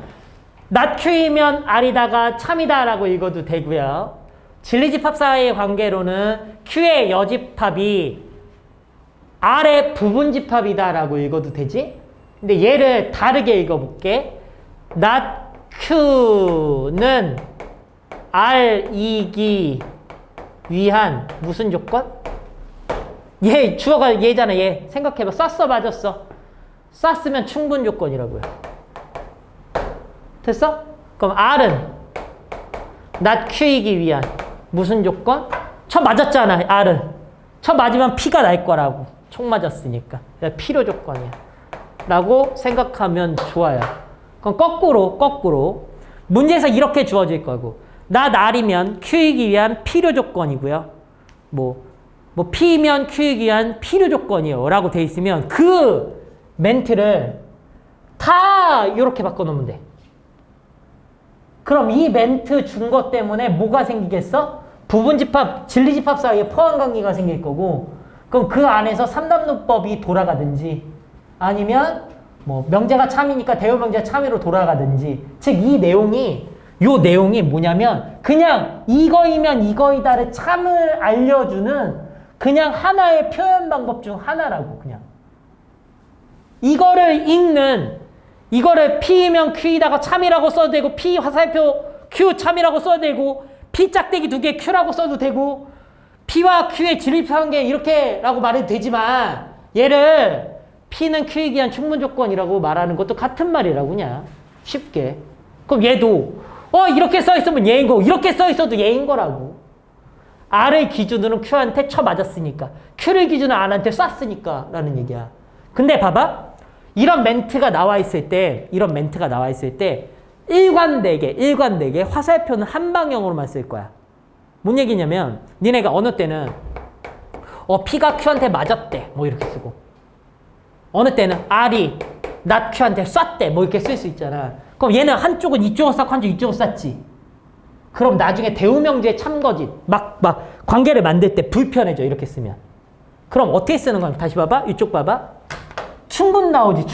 not Q이면 R이다가 참이다라고 읽어도 되고요. 진리집합사의 관계로는 Q의 여집합이 R의 부분집합이다라고 읽어도 되지? 근데 얘를 다르게 읽어볼게. not Q는 R이기 위한 무슨 조건? 얘 주어가 얘잖아. 얘 생각해봐. 쐈어 맞았어? 쐈으면 충분 조건이라고요. 됐어? 그럼 R은 not Q이기 위한 무슨 조건? 쳐 맞았잖아. R은 쳐 맞으면 P가 날 거라고. 총 맞았으니까 필요 조건이야 라고 생각하면 좋아요. 그럼 거꾸로 문제에서 이렇게 주어질 거고 not R이면 Q이기 위한 필요 조건이고요. 뭐 P면 Q이기 위한 필요 조건이요 라고 돼 있으면 그 멘트를 다 이렇게 바꿔놓으면 돼. 그럼 이 멘트 준 것 때문에 뭐가 생기겠어? 부분집합, 진리집합 사이에 포함관계가 생길 거고 그럼 그 안에서 3단노법이 돌아가든지 아니면 뭐 명제가 참이니까 대우명제가 참이로 돌아가든지 즉 이 내용이 요 내용이 뭐냐면 그냥 이거이면 이거이다를 참을 알려주는 그냥 하나의 표현 방법 중 하나라고. 그냥 이거를 읽는 이거를 P이면 Q이다가 참이라고 써도 되고 P 화살표 Q 참이라고 써도 되고 P 짝대기 2개 Q라고 써도 되고 P와 Q의 진립관계 이렇게라고 말해도 되지만 얘를 P는 Q에 의한 충분 조건이라고 말하는 것도 같은 말이라고 그냥 쉽게. 그럼 얘도 이렇게 써있으면 얘인 거고 이렇게 써있어도 얘인 거라고. R의 기준으로는 Q한테 쳐 맞았으니까 Q를 기준으로 R한테 쐈으니까 라는 얘기야. 근데 봐봐. 이런 멘트가 나와 있을 때 일관되게 화살표는 한 방향으로만 쓸 거야. 뭔 얘기냐면 니네가 어느 때는 P가 Q한테 맞았대 뭐 이렇게 쓰고 어느 때는 R이 not Q한테 쐈대 뭐 이렇게 쓸 수 있잖아. 그럼 얘는 한쪽은 이쪽으로 쐈고 한쪽 이쪽으로 쐈지. 그럼 나중에 대우명제의 참거짓 막 관계를 만들 때 불편해져 이렇게 쓰면. 그럼 어떻게 쓰는 거야? 다시 봐봐. 이쪽 봐봐. 충분 나오지.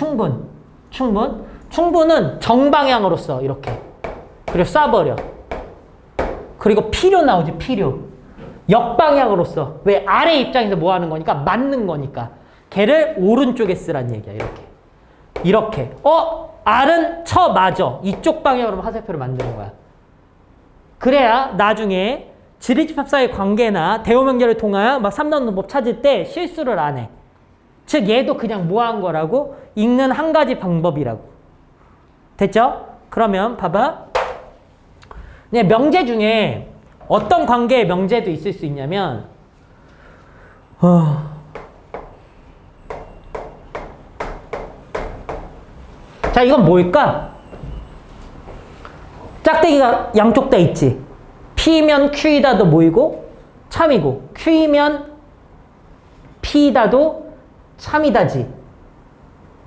충분은 정방향으로 써 이렇게. 그리고 쏴버려. 그리고 필요 나오지. 필요. 역방향으로 써. 왜? 아래 입장에서 뭐 하는 거니까? 맞는 거니까. 걔를 오른쪽에 쓰란 얘기야. 이렇게. R은 맞아. 이쪽 방향으로 화살표를 만드는 거야. 그래야 나중에 지리집합사의 관계나 대우명제를 통하여 막 3단 논법 찾을 때 실수를 안 해. 즉 얘도 그냥 뭐 한 거라고? 읽는 한 가지 방법이라고. 됐죠? 그러면 봐봐. 명제 중에 어떤 관계의 명제도 있을 수 있냐면 자, 이건 뭘까? 짝대기가 양쪽 다 있지. P면 Q이다도 모이고 참이고 Q이면 P이다도 참이다지.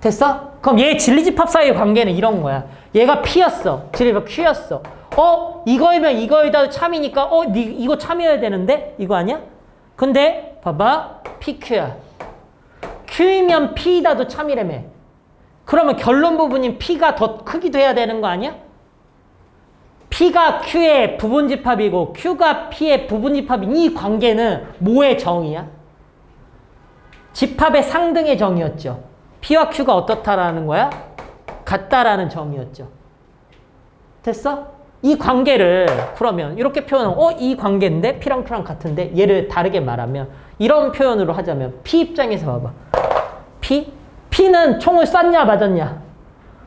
됐어? 그럼 얘 진리집합 사이의 관계는 이런 거야. 얘가 P였어. 진리집합 Q였어. 이거이면 이거이다도 참이니까 이거 참이어야 되는데? 이거 아니야? 근데 봐봐. PQ야. Q이면 P이다도 참이라며. 그러면 결론 부분인 P가 더 크기도 해야 되는 거 아니야? P가 Q의 부분집합이고 Q가 P의 부분집합인 이 관계는 뭐의 정의야? 집합의 상등의 정의였죠. P와 Q가 어떻다라는 거야? 같다라는 정의였죠. 됐어? 이 관계를 그러면 이렇게 표현하면 이 관계인데 P랑 Q랑 같은데 얘를 다르게 말하면 이런 표현으로 하자면 P 입장에서 봐봐. P는 총을 쐈냐 맞았냐?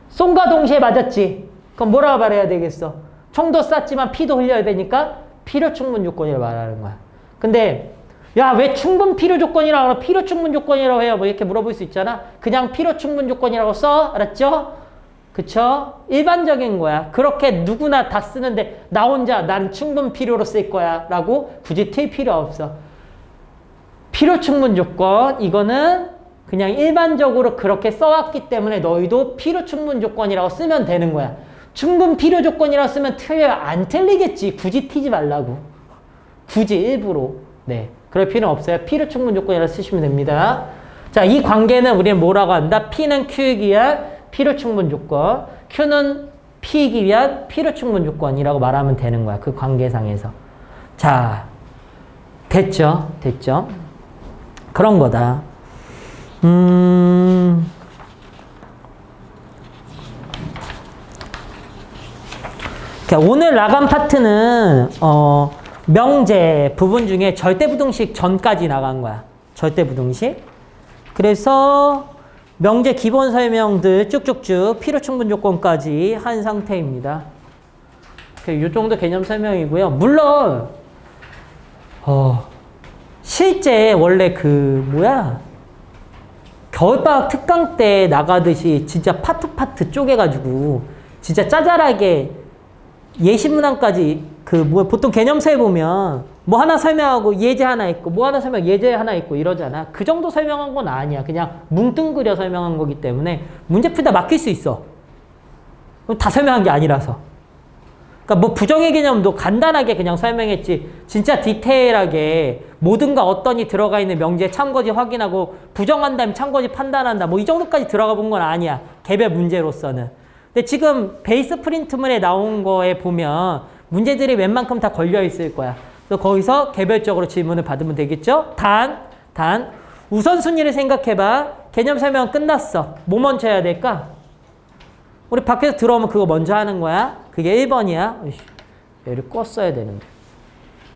쏜과 동시에 맞았지. 그럼 뭐라고 말해야 되겠어? 총도 쐈지만 P도 흘려야 되니까 필요 충분 조건이라고 말하는 거야. 근데 야, 왜 충분 필요 조건이라고 하나 필요 충분 조건이라고 해요? 뭐 이렇게 물어볼 수 있잖아. 그냥 필요 충분 조건이라고 써. 알았죠? 그쵸? 일반적인 거야. 그렇게 누구나 다 쓰는데 나 혼자 난 충분 필요로 쓸 거야 라고 굳이 틀 필요 없어. 필요 충분 조건 이거는 그냥 일반적으로 그렇게 써왔기 때문에 너희도 필요 충분 조건이라고 쓰면 되는 거야. 충분 필요 조건이라고 쓰면 틀려요. 안 틀리겠지. 굳이 튀지 말라고. 굳이 일부러. 네. 그럴 필요는 없어요. 필요 충분 조건이라고 쓰시면 됩니다. 자, 이 관계는 우리는 뭐라고 한다? P는 Q이기 위한 필요 충분 조건, Q는 P이기 위한 필요 충분 조건이라고 말하면 되는 거야. 그 관계상에서. 자, 됐죠? 그런 거다. 오늘 나간 파트는 명제 부분 중에 절대부등식 전까지 나간 거야. 절대부등식. 그래서 명제 기본 설명들 쭉쭉쭉 필요 충분 조건까지 한 상태입니다. 이 정도 개념 설명이고요. 물론 실제 원래 겨울방학 특강 때 나가듯이 진짜 파트 쪼개가지고 진짜 짜잘하게 예시문항까지 보통 개념서에 보면 뭐 하나 설명하고 예제 하나 있고 뭐 하나 설명 예제 하나 있고 이러잖아. 그 정도 설명한 건 아니야. 그냥 뭉뚱그려 설명한 거기 때문에 문제 풀다 맡길 수 있어. 다 설명한 게 아니라서. 그러니까 뭐 부정의 개념도 간단하게 그냥 설명했지. 진짜 디테일하게 모든가 어떤이 들어가 있는 명제 참고지 확인하고 부정한 다음에 참고지 판단한다. 뭐 이 정도까지 들어가 본 건 아니야. 개별 문제로서는. 근데 지금 베이스 프린트문에 나온 거에 보면 문제들이 웬만큼 다 걸려 있을 거야. 그래서 거기서 개별적으로 질문을 받으면 되겠죠? 단, 우선순위를 생각해봐. 개념 설명 끝났어. 뭐 먼저 해야 될까? 우리 밖에서 들어오면 그거 먼저 하는 거야. 그게 1번이야. 얘를 껐어야 되는데.